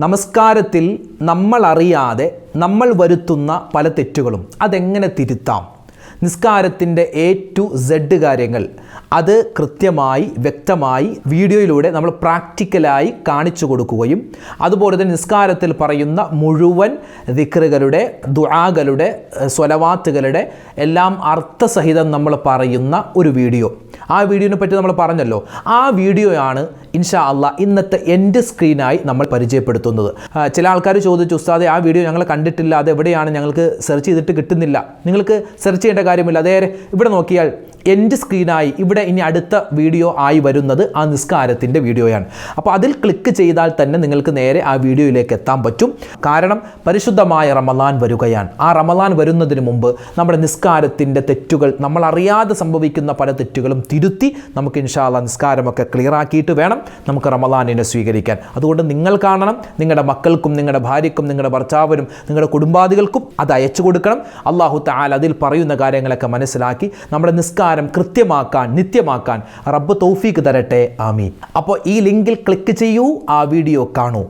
Speaker 1: നമസ്കാരത്തിൽ നമ്മളറിയാതെ നമ്മൾ വരുത്തുന്ന പല തെറ്റുകളും അതെങ്ങനെ തിരുത്താം, നിസ്കാരത്തിൻ്റെ A-Z കാര്യങ്ങൾ അത് കൃത്യമായി വ്യക്തമായി വീഡിയോയിലൂടെ നമ്മൾ പ്രാക്ടിക്കലായി കാണിച്ചു കൊടുക്കുകയും അതുപോലെ തന്നെ നിസ്കാരത്തിൽ പറയുന്ന മുഴുവൻ ദിക്റുകളുടെ ദുആകളുടെ സ്വലവാത്തുകളുടെ എല്ലാം അർത്ഥസഹിതം നമ്മൾ പറയുന്ന ഒരു വീഡിയോ, ആ വീഡിയോനെ പറ്റി നമ്മൾ പറഞ്ഞല്ലോ. ആ വീഡിയോയാണ് ഇൻഷാ അല്ലാഹ് ഇന്നത്തെ എൻഡ് സ്ക്രീനായി നമ്മൾ പരിചയപ്പെടുത്തുന്നത്. ചില ആൾക്കാർ ചോദിച്ചു, ഉസ്താദെ ആ വീഡിയോ ഞങ്ങൾ കണ്ടിട്ടില്ല, അത് എവിടെയാണ്, ഞങ്ങൾക്ക് സെർച്ച് ചെയ്തിട്ട് കിട്ടുന്നില്ല. നിങ്ങൾക്ക് സെർച്ച് ചെയ്യേണ്ട കാര്യമില്ല, അതേ ഇവിടെ നോക്കിയാൽ എൻഡ് സ്ക്രീനായി ഇവിടെ ഇനി അടുത്ത വീഡിയോ ആയി വരുന്നത് ആ നിസ്കാരത്തിൻ്റെ വീഡിയോയാണ്. അപ്പോൾ അതിൽ ക്ലിക്ക് ചെയ്താൽ തന്നെ നിങ്ങൾക്ക് നേരെ ആ വീഡിയോയിലേക്ക് എത്താൻ പറ്റും. കാരണം പരിശുദ്ധമായ റമളാൻ വരികയാണ്. ആ റമളാൻ വരുന്നതിന് മുമ്പ് നമ്മുടെ നിസ്കാരത്തിൻ്റെ തെറ്റുകൾ, നമ്മൾ അറിയാതെ സംഭവിക്കുന്ന പല തെറ്റുകളും തിരുത്തി നമുക്ക് ഇൻഷാ അല്ലാഹ് നിസ്കാരമൊക്കെ ക്ലിയർ ആക്കിയിട്ട് വേണം നമുക്ക് റമളാനിനെ സ്വീകരിക്കാൻ. അതുകൊണ്ട് നിങ്ങൾ കാണണം, നിങ്ങളുടെ മക്കൾക്കും നിങ്ങളുടെ ഭാര്യയ്ക്കും നിങ്ങളുടെ ഭർത്താവിനും നിങ്ങളുടെ കുടുംബാദികൾക്കും അത് അയച്ചു കൊടുക്കണം. അല്ലാഹു തആല അതിൽ പറയുന്ന കാര്യങ്ങളൊക്കെ മനസ്സിലാക്കി നമ്മുടെ നിസ്കാരം കൃത്യമാക്കാൻ, നിത്യമാക്കാൻ റബ്ബ് തൗഫീക്ക് തരട്ടെ. ആമീൻ. അപ്പോൾ ഈ ലിങ്കിൽ ക്ലിക്ക് ചെയ്യൂ, ആ വീഡിയോ കാണൂ.